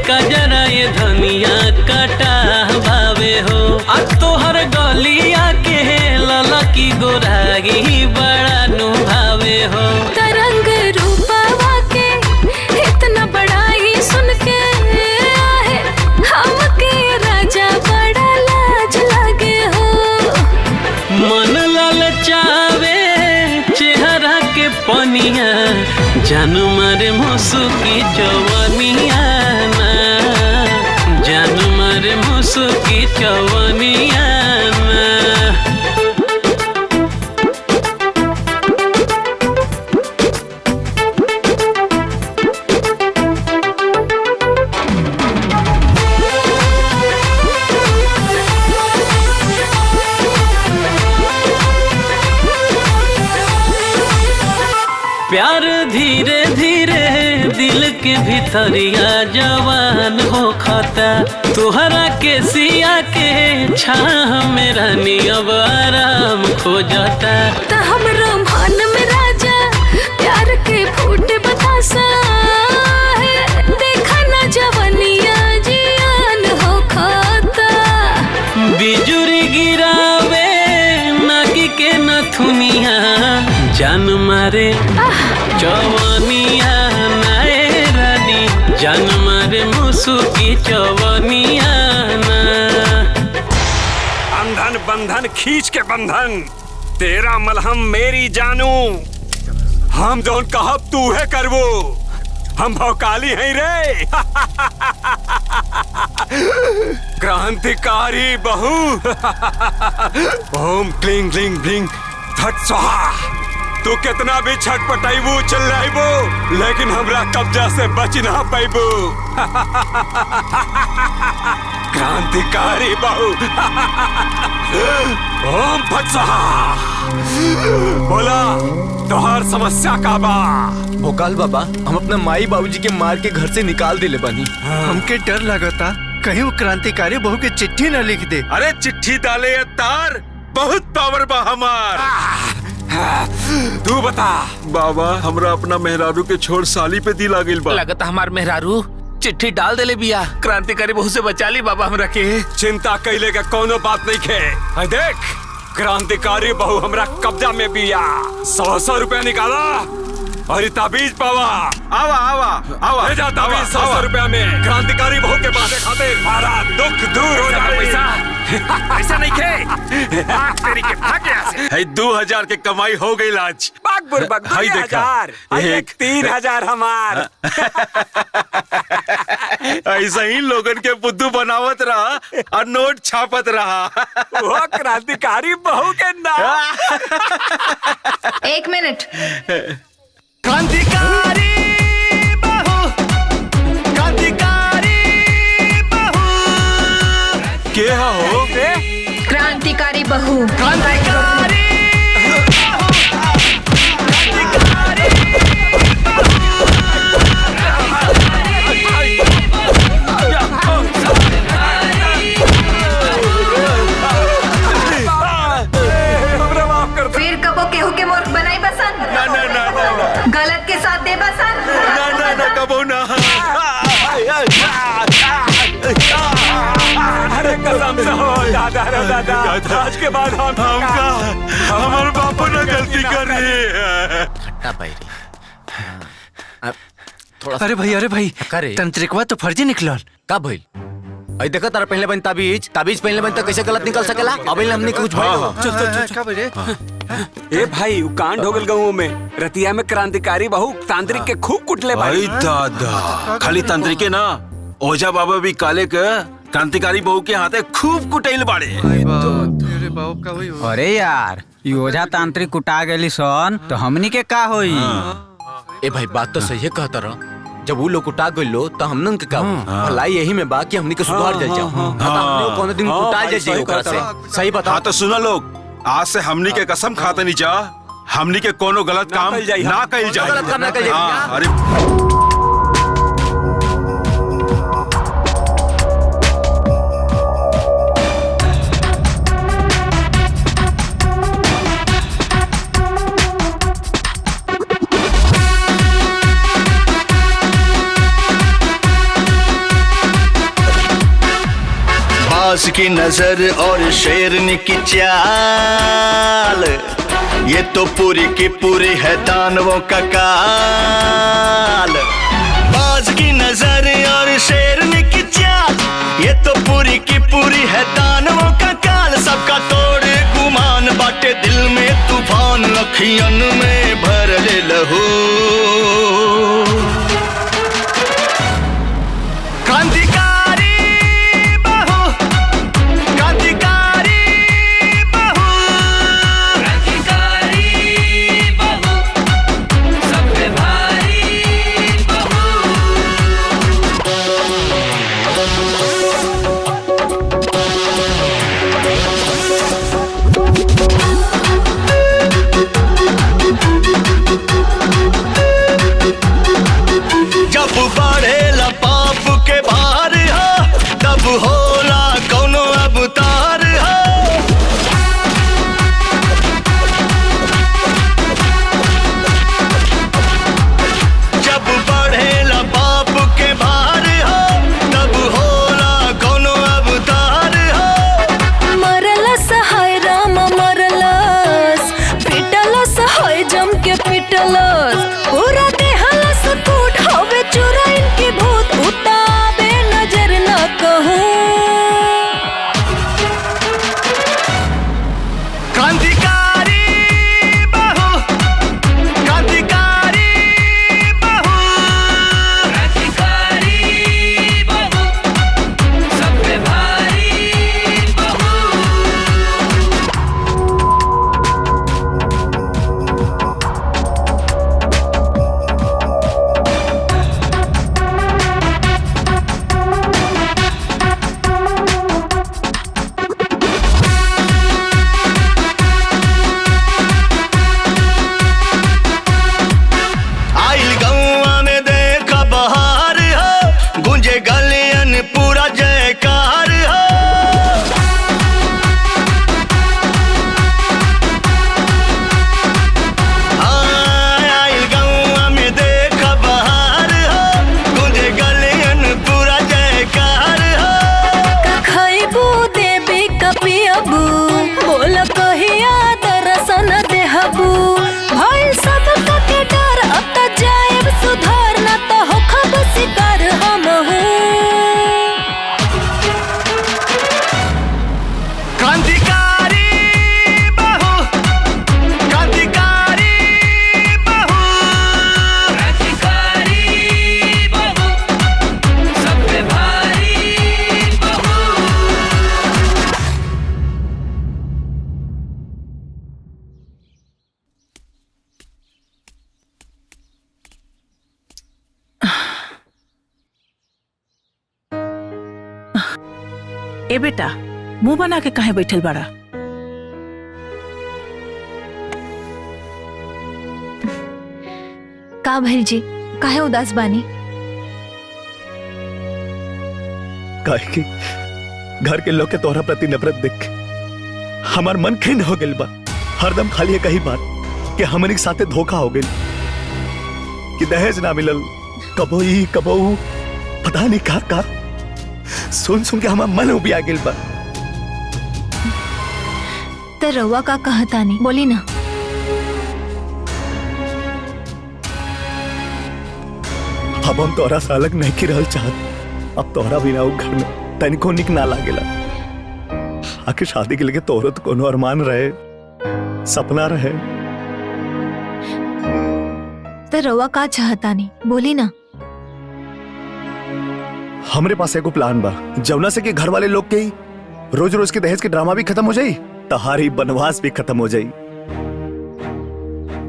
कजरा ये धनिया कटा भावे हो, अब तोहर गलिया के लला की गोरागी बड़ा नुभावे हो। तरंग रूपवा के इतना बड़ाई सुन के आहे, हमके राजा बड़ा लाज लगे हो। मन ललचावे चेहरा के पनिया, जान मारे मुसु की जवानिया ना, जान मारे मुसुकी चवनिया प्यार धीरे धीरे दिल के भीतरिया जवान हो खाता तुहरा के सिया के छाह में रानी अब आराम खो जाता त हमरो मन में राजा प्यार के फूट बतासा है देखा ना जवनिया जियान हो खाता बिजुरी गिरावे नाकी के नथुनिया जान मारे चवनिया नाए रानी जान मारे मुसुकी चवनिया ना अंधन बंधन खींच के बंधन तेरा मलहम मेरी जानू हम जोन कहब तू है करबो हम भौकाली हैं रे क्रांतिकारी बहू ओम क्लिंग क्लिंग ब्लिंग फट स्वाहा तू कितना भी छटपटाइबू चिल्लाइबू लेकिन हमरा कब्जा से बच ना पाइबू क्रांतिकारी बहू ओम फट स्वाहा बोला तोहार समस्या का बा भोकाल बाबा हम अपना माई बाबूजी के मार के घर से निकाल दिले बानी। हमके डर लगता कहीं वो क्रांतिकारी बहू के चिट्ठी न लिख दे। अरे चिट्ठी डाले ये तार बहुत पावर बा हमार। तू बता बाबा हमरा अपना मेहरारू के छोड़ साली पे दिल आ गइल बा। लगता हमार मेहरारू चिट्ठी डाल देले बिया क्रांतिकारी बहू से बचा ली बाबा हमरा के। चिंता कैले का कोनो बात नहीं खे। देख क्रांतिकारी बहू हमरा कब्जा में बिया 100 रुपया निकाला और ताबीज पावा आवा आवा आवा भेजा ताबीज 100 रुपया में क्रांतिकारी बहू के पासे खातिर सारा दुख दूर हो जाए। पैसा ऐसा नहीं खे तेरी के भाग यहाँ से। है 2000 के कमाई हो गई आज। बाग बुरबक 2000 एक 3000 हमार ऐसा ही लोगन के बुद्धू बनावत रहा और नोट छापत रहा वो क्रांतिकारी बहू के नाम। 1 मिनट। क्रांतिकारी बहू क्रांतिकारी बहू के हो क्रांतिकारी बहू क्रांतिकारी फिर कबो केहू के मूर्ख बनाई बसन। ना ना ना ना गलत के साथ दे बसन। ना ना ना कबो ना। अरे कसम से हो दादा रे दादा आज के बाद हमका हमारे बापू ने गलती करी। खट्टा बैरी अरे भाई तंत्रिकवा तो फर्जी निकलल। का भइल? आई देखा तारा पहले बन ताबीज पहले बन तो कैसे गलत निकल सकेला? अबे हमने कुछ ए भाई कांड हो गल गाँव में रतिया में क्रांतिकारी बहू तांत्रिक के खूब कुटले भाई। दादा खाली तांत्रिके ना ओझा बाबा भी काले के क्रांतिकारी बहू के हाथे खूब कुटैल बाड़े। अरे यार योजा तांत्रिक कुटा गेली सन तो हमनी के का होई? ए भाई बात तो सही है कहता रहा। जब वो लोग कुटा गइलो तो हमनन के का भलाई यही में बा कि हमनी के सुधार जाए जाओ। हमने कोनो दिन कुटा जाए ओकरा से। सही बता। हाँ तो सुना लोग आज से हमनी के कसम खाते नहीं जा हमनी के कोनो गलत काम ना कइल जाए। गलत काम ना कइल जाए। अरे बाज की नजर और शेरनी की चाल ये तो पूरी की पूरी है दानवों का काल। बाज की नजर और शेरनी की चाल ये तो पूरी की पूरी है दानवों का काल। सबका तोड़ गुमान बाटे दिल में तूफान अखियन में भर ले लहू। क्रांतिकारी बहू ए बेटा, मुंह बना के काहे बैठल बड़ा? का भैल जी, काहे उदास बानी? काहे कि घर के लोग के तोहरा प्रति नफरत देख के हमार मन खिन्न हो गइल बा। हरदम खाली एक ही बात कि हमनी के साथे धोखा हो गइल, कि दहेज ना मिलल, कबो ई कबो ऊ, पता नहीं का सुन सुन के हमार मन उबिया गइल बा। तो रउआ का कहतानी, बोली ना। अब हम तोहरा से अलग नहीं की रहल चाहत। अब तोहरा बिना उ घर में तनिको निक ना लागेला। आखिर शादी के लेके तोहरा तो कोनो अरमान रहे, सपना रहे। तो रउआ का चाहतानी, बोली ना। हमरे पास एगो प्लान बा, जवना से कि घर वाले लोग के रोज रोज के दहेज के ड्रामा भी खत्म हो जाई, तहारी बनवास भी खत्म हो जाई।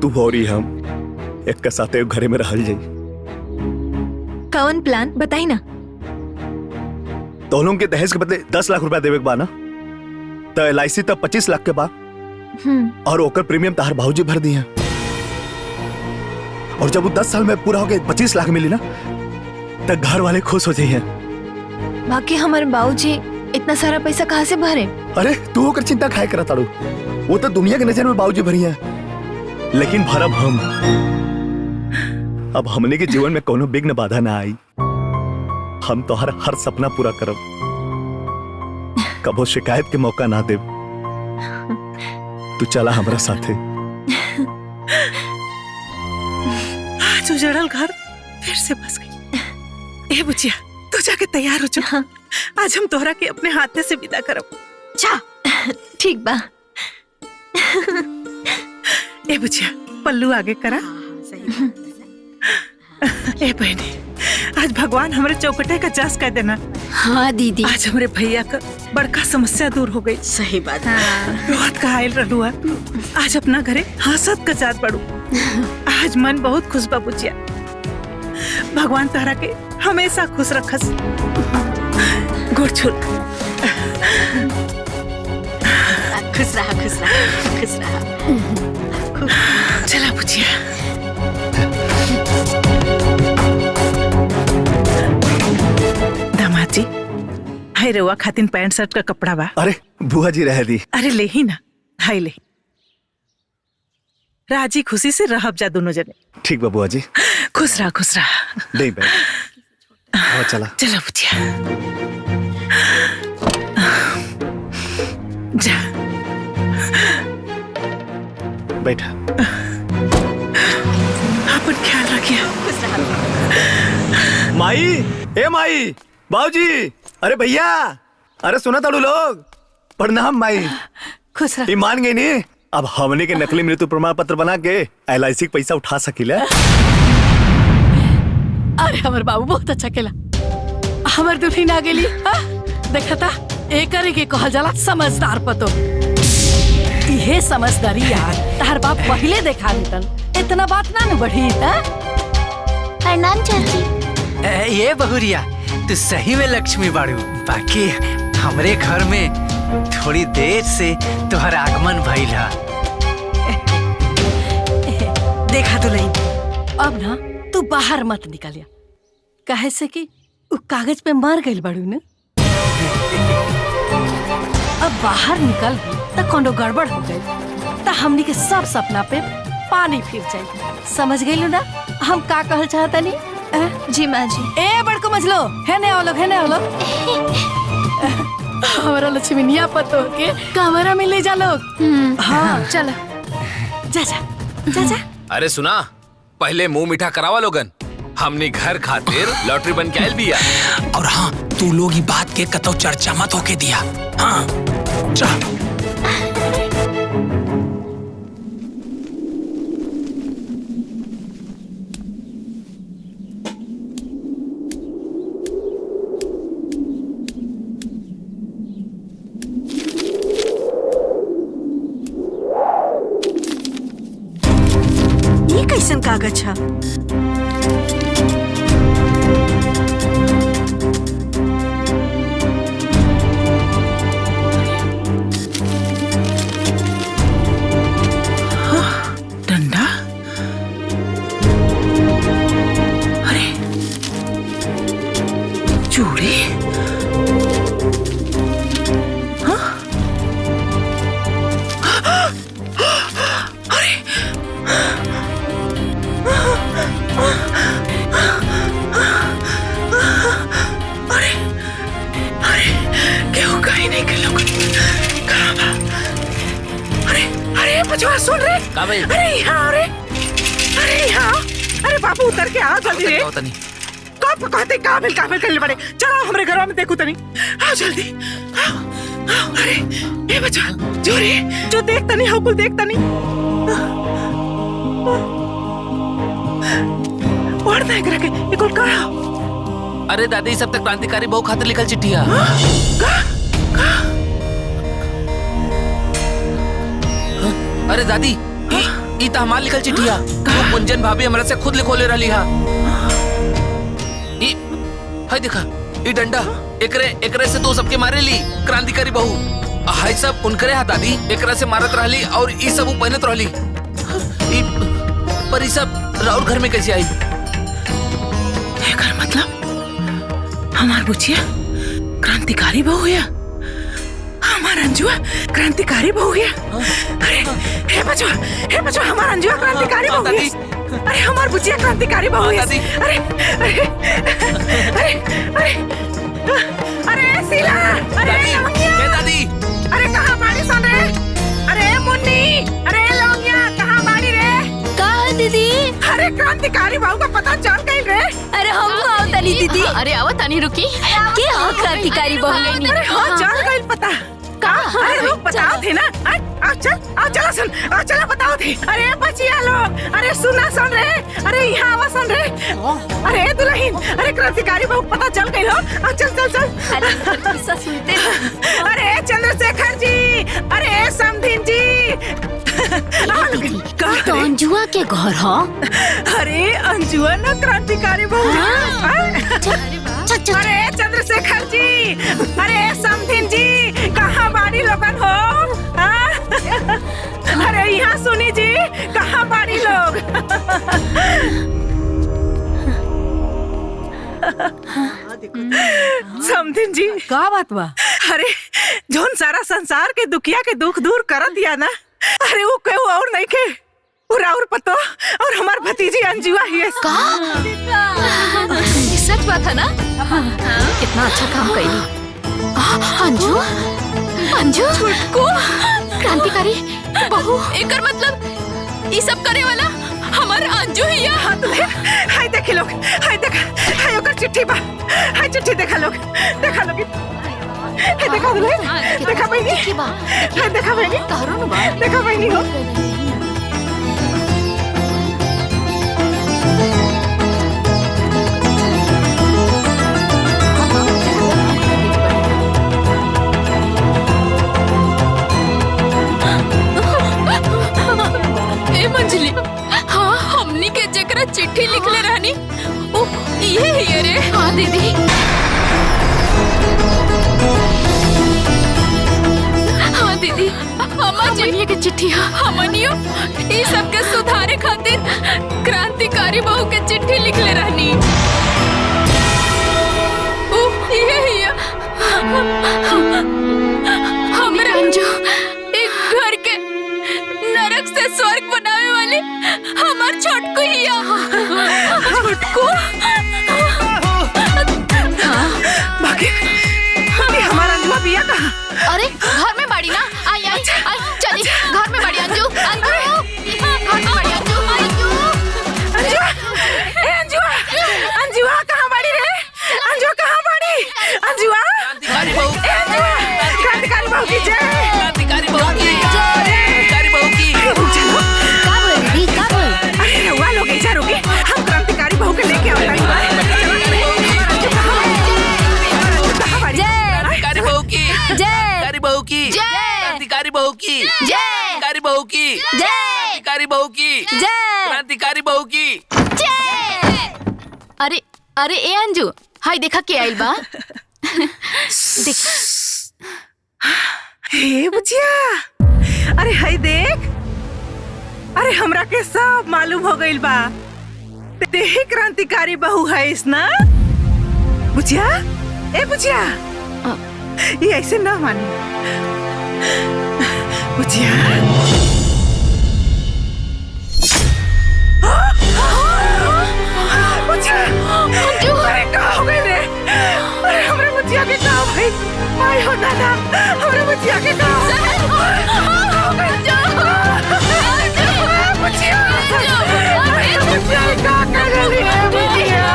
तू और हम एक साथे घरे में रहल जाई। कौन प्लान बताई ना। दोनों के दहेज के बदले 10 लाख रुपया देवे के बा ना, तो LIC तब 25 लाख के बा, और ओकर प्रीमियम तहार भाऊजी भर दी है। और जब वो 10 साल में पूरा हो गए 25 लाख मिली ना, तो घर वाले खुश हो जाइए। बाकी हमारे बाबूजी इतना सारा पैसा कहाँ से भरे? अरे तू होकर चिंता खाए करा ताड़ू, वो तो दुनिया की नजर में बाबूजी भरी है, लेकिन भरब हम। अब हमने के जीवन में कोनो विघ्न बाधा ना आई। हम तो हर सपना पूरा करब, कबो शिकायत के मौका ना दे। तू चला हमारा साथे। आज उजड़ल घर फिर से बस गई। ए बुचिया, तू जाके तैयार हो जा। आज हम तोहरा के अपने हाथे से विदा करब। जा। ठीक बा। ए बुचिया, पल्लू आगे करा। ए बहनी, आज भगवान हमारे चौकटे का जास कर देना। हाँ दीदी, आज हमारे भैया का बड़का समस्या दूर हो गई। सही बात। बहुत कहाइल रहलू है, आज अपना घरे हंसत का जात पड़ू। आज मन बहुत खुश बा बुचिया। भगवान तारा के हमेशा खुश रखस। गोड़ छुल। खुश रहा, खुश रहा, खुश रहा। चला बुचिया। दामाद जी, हाय रवा खातिन पैंट शर्ट का कपड़ा बा। अरे बुआ जी रह दी। अरे ले ही ना, हाय ले। राजी खुशी से रहब जा दोनों जने। ठीक बा बुआ जी। खुश रहा, खुश रहा। नहीं बैठ। चला चला बुचिया। जा बैठा। अपन ख्याल रखिए। माई, ए माई, बाबूजी, अरे भैया, अरे सुना ताड़ू लोग। प्रणाम माई। खुश रह। मान गई नी। अब हमने के नकली मृत्यु प्रमाण पत्र बना के LIC के पैसा उठा सकीला। अरे हमार बाबू बहुत अच्छा खेला। हमार दुल्हन आ गेली। देखा था एक के कहल जाला समझदार पतो। ये समझदारी यार तार बाप पहले देखा देतन, इतना बात ना न बढ़ी। प्रणाम चाची। ये बहुरिया, तू सही में लक्ष्मी बाड़ू। बाकी हमरे घर में थोड़ी देर से तुम्हारा आगमन भइल है। देखा तो नहीं, अब ना तू बाहर मत निकलिया, काहे से कि उ कागज पे मर गइल बाड़ू न। अब बाहर निकल तो कोनो गड़बड़ हो गई तो हमनी के सब सपना पे पानी फिर जाए। समझ गइलू ना हम का कहल चाहतनी? जी माँ जी। ए बड़को मजलो, है ने आओ लोग, है ने आओ लोग। हमारा लक्ष्मीनिया पतो के कमरा में ले जा लोग। हाँ चलो, जा जा जा जा। अरे सुना, पहले मुंह मीठा करावा लोगन। हमने घर खातिर लॉटरी बन के आयल बिया। और हाँ, तू लोग ये बात के कतो चर्चा मत होके दिया। हाँ जा। ये कैसन कागज है? चूड़ी बचवा सुन रे। अरे यहाँ अरे यहाँ अरे बाबू उतर के आ जल्दी रे। कब कहते काबिल करने पड़े। चलो हमरे घर में देखो तनी। आओ जल्दी आओ। अरे ये बचवा जो रे जो देख तनी हो कुल देख तनी। और देख रखे ये कुल का। अरे दादी सब तक क्रांतिकारी बहु खातिर लिखल चिट्ठिया। अरे दादी ई त हमार लिखल चिट्ठिया। वो कुंजन भाभी हमरा से खुद लिखोले रहली हा। ई हाय देखा ई डंडा एकरे से तो सबके मारे ली क्रांतिकारी बहू। हाय सब उनकरे हा दादी एकरा से मारत रहली और ई सब उ पहनत रहली। ई पर ई सब राउर घर में कैसे आई? एकर मतलब हमार बुचिया क्रांतिकारी बहू है। हमार अंजुआ क्रांतिकारी बहू है। अरे हे बचवा हमार अंजुआ क्रांतिकारी बहू है। अरे हमार बुचिया क्रांतिकारी बहू है। अरे अरे अरे अरे अरे सीला अरे दादी अरे कहाँ बाड़ी सुन रे। अरे मुन्नी अरे लौंगिया कहाँ बाड़ी रे। कहाँ दीदी? अरे क्रांतिकारी बहू का पता चल गई रे। अरे हम आओ तनी दीदी। अरे आओ तनी रुकी। क्या हो क्रांतिकारी बहू? अरे हाँ चल गई पता। अरे लोग बताओ थे ना। आओ चला सुन चला बताओ थे। अरे बचिया लोग अरे सुना सुन रहे। अरे यहाँ आवा सुन रहे। अरे दुल्हन अरे क्रांतिकारी बहू पता चल गई हो। चल सुनते। अरे चंद्रशेखर जी अरे समधीन जी। तो अंजुआ के घर हो? अरे अंजुआ ना क्रांतिकारी बहू। अरे चंद्रशेखर जी अरे समधीन जी कहाँ बाड़ी लोगन हो। अरे यहाँ सुनी जी कहाँ बाड़ी लोग। समधीन जी का बात बा? अरे जोन सारा संसार के दुखिया के दुख दूर कर दिया ना। अरे वो क्यों और नहीं के और पतो और हमार भतीजी अंजुआ ही है। सच बात है ना। कितना अच्छा काम करी। अंजू अंजू को क्रांतिकारी बहू। एकर मतलब ये सब करे वाला हमार अंजू ही है। हाय देखे लोग हाय देखा हाय ओकर चिट्ठी बा। हाय चिट्ठी देखा लोग हाय देखा दुल्हन देखा बहनी हाय देखा बहनी देखा बहनी हो। मंजली हाँ हमनी के जकरा चिट्ठी लिखले रहनी ओ ये रे। हाँ दीदी हाँ दीदी हमनियो के चिट्ठी। हमनियो ई सबके सुधारे खातिर क्रांतिकारी बहू के चिट्ठी लिखले रहनी। ओ ये हमरा अंजू एक घर के नरक से स्वर्ग बनावे वाली हमार छोटकू हिया। छोटकू बाकी हमारा अंजुआ बिया कहाँ? अरे घर में बाड़ी ना। आई आई आई चली घर में बाड़ी अंजू अंजू घर में बाड़ी अंजू अंजुआ ए अंजुआ कहाँ बाड़ी रे। अंजुआ कहाँ बाड़ी। अंजुआ क्रांतिकारी बहू क्रांतिकारी बहू की जय। क्रांतिकारी बहू की क्रांतिकारी बहू की। अरे रउआ लोग ऐसा रुके हम क्रांतिकारी बहू के लेके आओ। क्रांतिकारी बहू की क्रांतिकारी बहू की क्रांतिकारी बहू की क्रांतिकारी बहू की क्रांतिकारी बहू की क्रांतिकारी बहू की। अरे अरे ए अंजू हाय देखा के आइल बा। देख हे बुचिया अरे हाय देख। अरे हमरा के सब मालूम हो गइल बा। ते ही क्रांतिकारी बहू है इस ना बुचिया। ए बुचिया ये ऐसे ना मानी बुचिया। अरे क्या हो गई रे? अरे हमारे बुचिया के क्या भाई? आय हो दादा, हमारे बुचिया के क्या हो गई? बुचिया, अरे बुचिया क्या कर रही है बुचिया?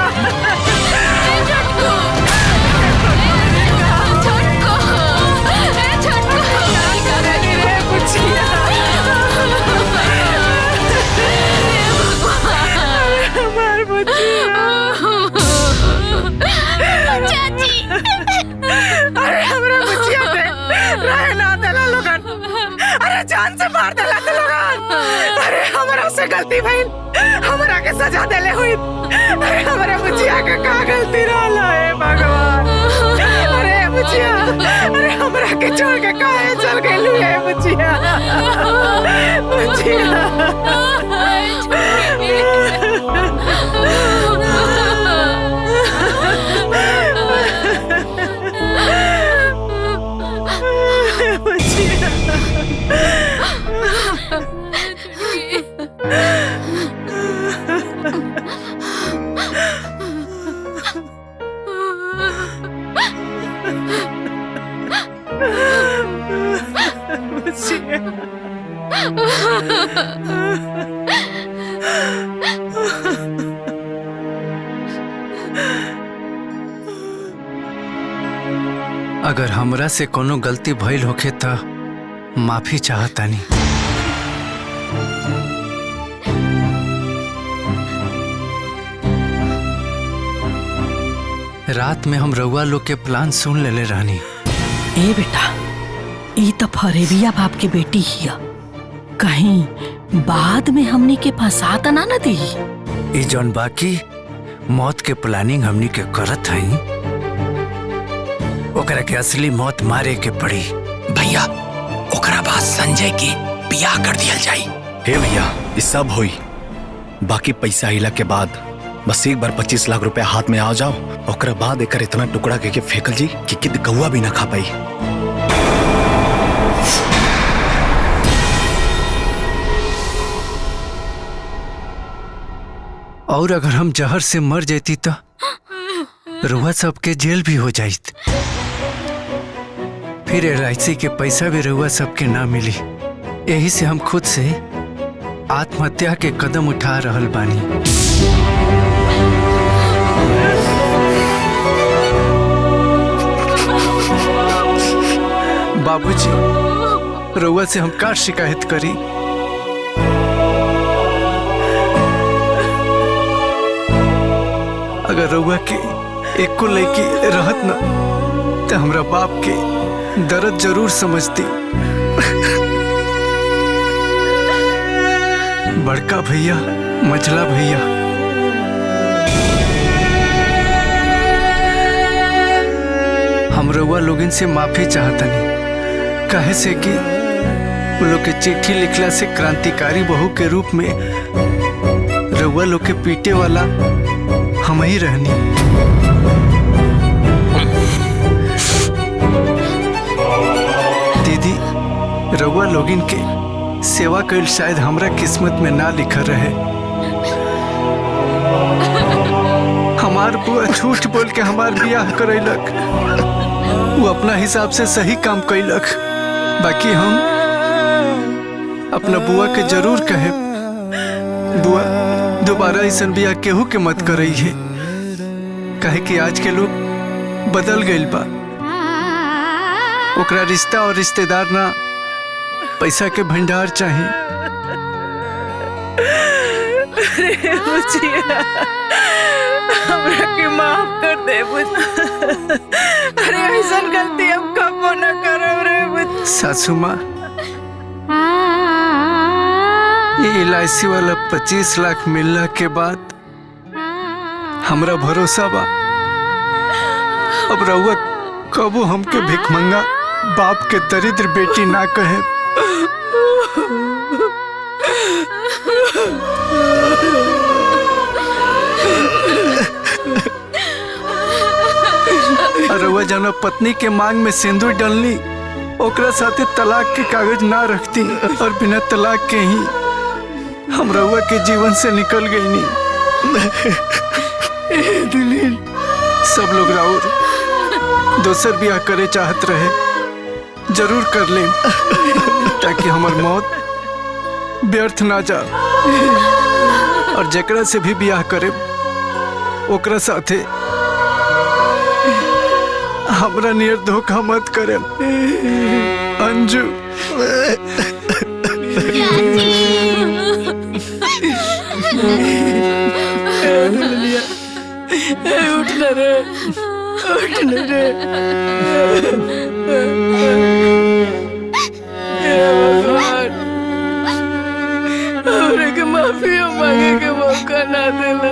अरे हमरा बच्चिया के रहे ना देला लोगन, अरे जान से मार देला तो लोगन। अरे हमरा से गलती भइल, हमरा के सजा देले हुई। अरे हमरा बच्चिया के का गलती रहला है भगवान? अरे बच्चिया, अरे हमरा के छोड़ के काहे चल गइलू है बच्चिया? अगर हमरा से कोनो गलती भइल होखे त माफी चाहतानी। रात में हम रउआ लोग के प्लान सुन लेले रहनी। ए बेटा, ई तो फरेबिया बाप की बेटी हिया, कहीं बाद में हमनी के फंसा त ना न दी। ई जौन बाकी मौत के प्लानिंग हमनी के करत हई, ओकरा के असली मौत मारे के पड़ी। भैया ओकरा बाद संजय के बियाह कर दिया जाई। हे भैया, ये सब होई, बाकी पैसा आइला के बाद बस एक बार 25 लाख रुपए हाथ में आ जाओ, ओकरा बाद एकर इतना टुकड़ा के फेंकल जी कि किद कौआ भी ना खा पाई। और अगर हम जहर से मर जाती तो रुआ सबके जेल भी हो जाइत, फिर LIC के पैसा भी रुआ सबके ना मिली। यही से हम खुद से आत्महत्या के कदम उठा रहल बानी। बाबूजी, रुआ से हम का शिकायत करी? अगर रउआ के एको लड़की रहत ना तो हमरा बाप के दर्द जरूर समझती। बड़का भैया, मझला भैया, हम रउआ लोगन से माफी चाहतनी, काहे से कि वो लोग के चिट्ठी लिखला से क्रांतिकारी बहू के रूप में रउआ लोग के पीटे वाला हम ही रहनी। दीदी, रउआ लोगिन के सेवा कईल शायद हमरा किस्मत में ना लिखा रहे। हमार बुआ झूठ बोल के हमार बियाह करैलक, वो अपना हिसाब से सही काम कैलक। बाकी हम अपना बुआ के जरूर कहे, बुआ दोबारा ऐसा बियाह केहू के मत करई है, काहे कि आज के लोग बदल गइल बा। ओकरा रिश्ता और रिश्तेदार ना, पैसा के भंडार चाहिए। अरे बुचिया, हमरा के माफ कर दे बुचिया। अरे ऐसा गलती हम कबो न करब रे बुचिया। सासू माँ, ये LIC वाला 25 लाख मिलने के बाद हमरा भरोसा बा, अब रउआ कबो हमके भिखमंगा बाप के दरिद्र बेटी ना कहे। रउआ जाना पत्नी के मांग में सिंदूर डलनी ओकरा साथे तलाक के कागज ना रखती और बिना तलाक के ही हम रउआ के जीवन से निकल गई नी। दिलीन सब लोग राउर दोसर ब्याह करे चाहत रहे, जरूर कर ले ताकि हमार मौत व्यर्थ ना जा। और जेकरा से भी ब्याह करे ओकरा साथे हमरा नियर धोखा मत करे। अंजू उठ न रे, उठ न रे। भगवान हमरे के माफी मांगे के मौका ना देला।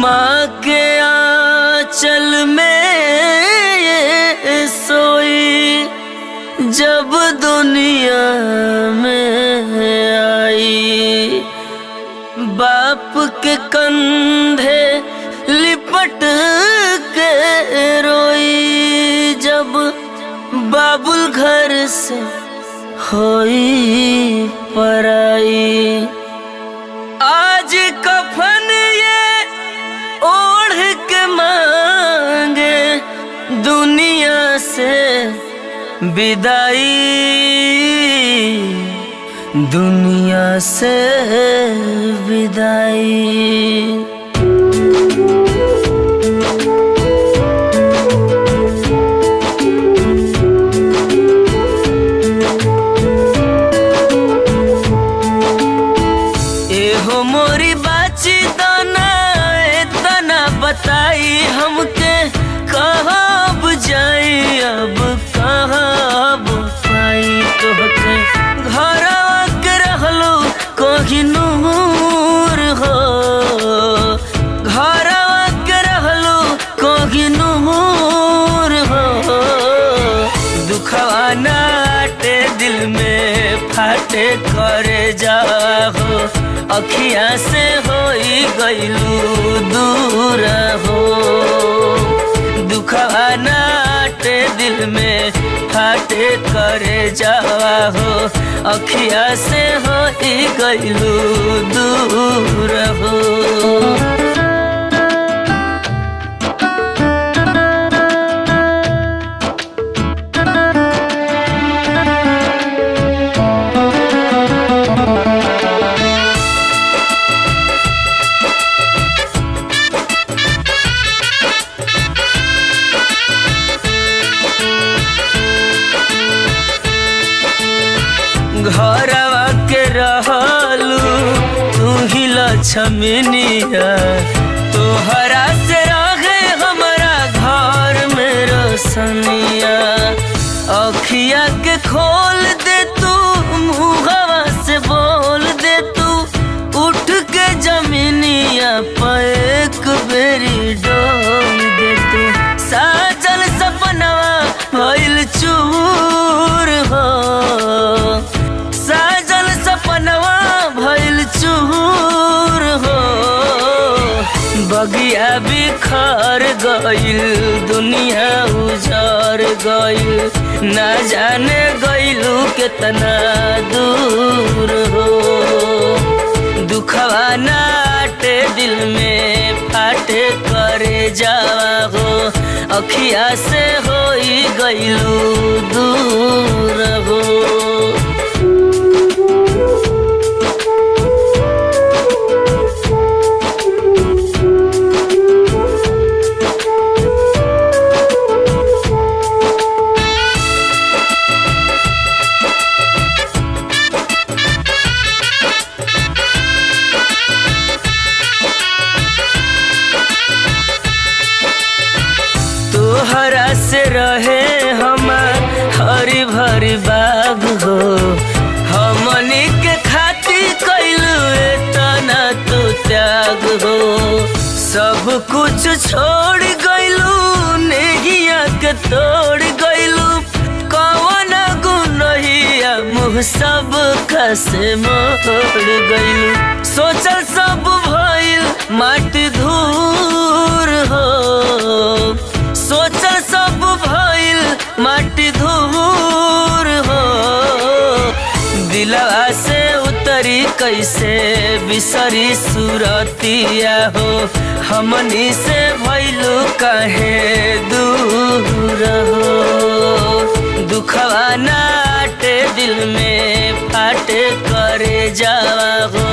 माँ के आंचल में सोई जब दुनिया में आई, बाप के कंधे लिपट के रोई जब बाबुल घर से होई पराई। आज कफन ये ओढ़ के मांगे दुनिया से विदाई, दुनिया से विदाई। एहो मोरी बाची दाना इतना बताई हमके, कहाँ बुझाई अब कहाँ पाई तोहके। घर के रहलो कोही नूर हो, घर के रहलो कोही नूर हो। दुखवा नाटे दिल में फाटे करे जाहो, अखियाँ से होई गइलू दूर हो। दुखवा नाटे दिल में फाटे करे जावा हो, अखियाँ से होई गइलू दूर हो। घरवा के रहलू तू ही लक्ष्मनिया, तोहरा से रहे हमारा घर में रोशनिया। अखिया के खोल दे तू, मुहवा से बोल दे तू, उठ के जमीनिया पर एक बेरी डोल दे तू। साजल सपनवा भइल चूर हो, साजल सपनवा भइल चूर हो। बगिया बिखर गइल, दुनिया उजर गइल, ना जाने गइलू कितना दूर हो। दुखवा नाटे दिल में फाटे करे जावा हो, अखिया से होई गइलू दूर हो। तोहरा से रहे हमार हरी भरी बाग हो, हमनी के खातिर कइलू एतना तो त्याग हो। सब कुछ छोड़ गइलू, नेहिया के तोड़ गइलू, कौन गुनहिया मुँह सब खसे मोड़ गइलू। सोचल सब भइल माटी धूर हो, कैसे बिसरी सूरतिया हो हमनी से भइलू काहे दूर हो दुखवा नाटे दिल में फाटे करे जावा हो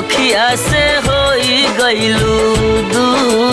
अखिया से होई गइलू दूर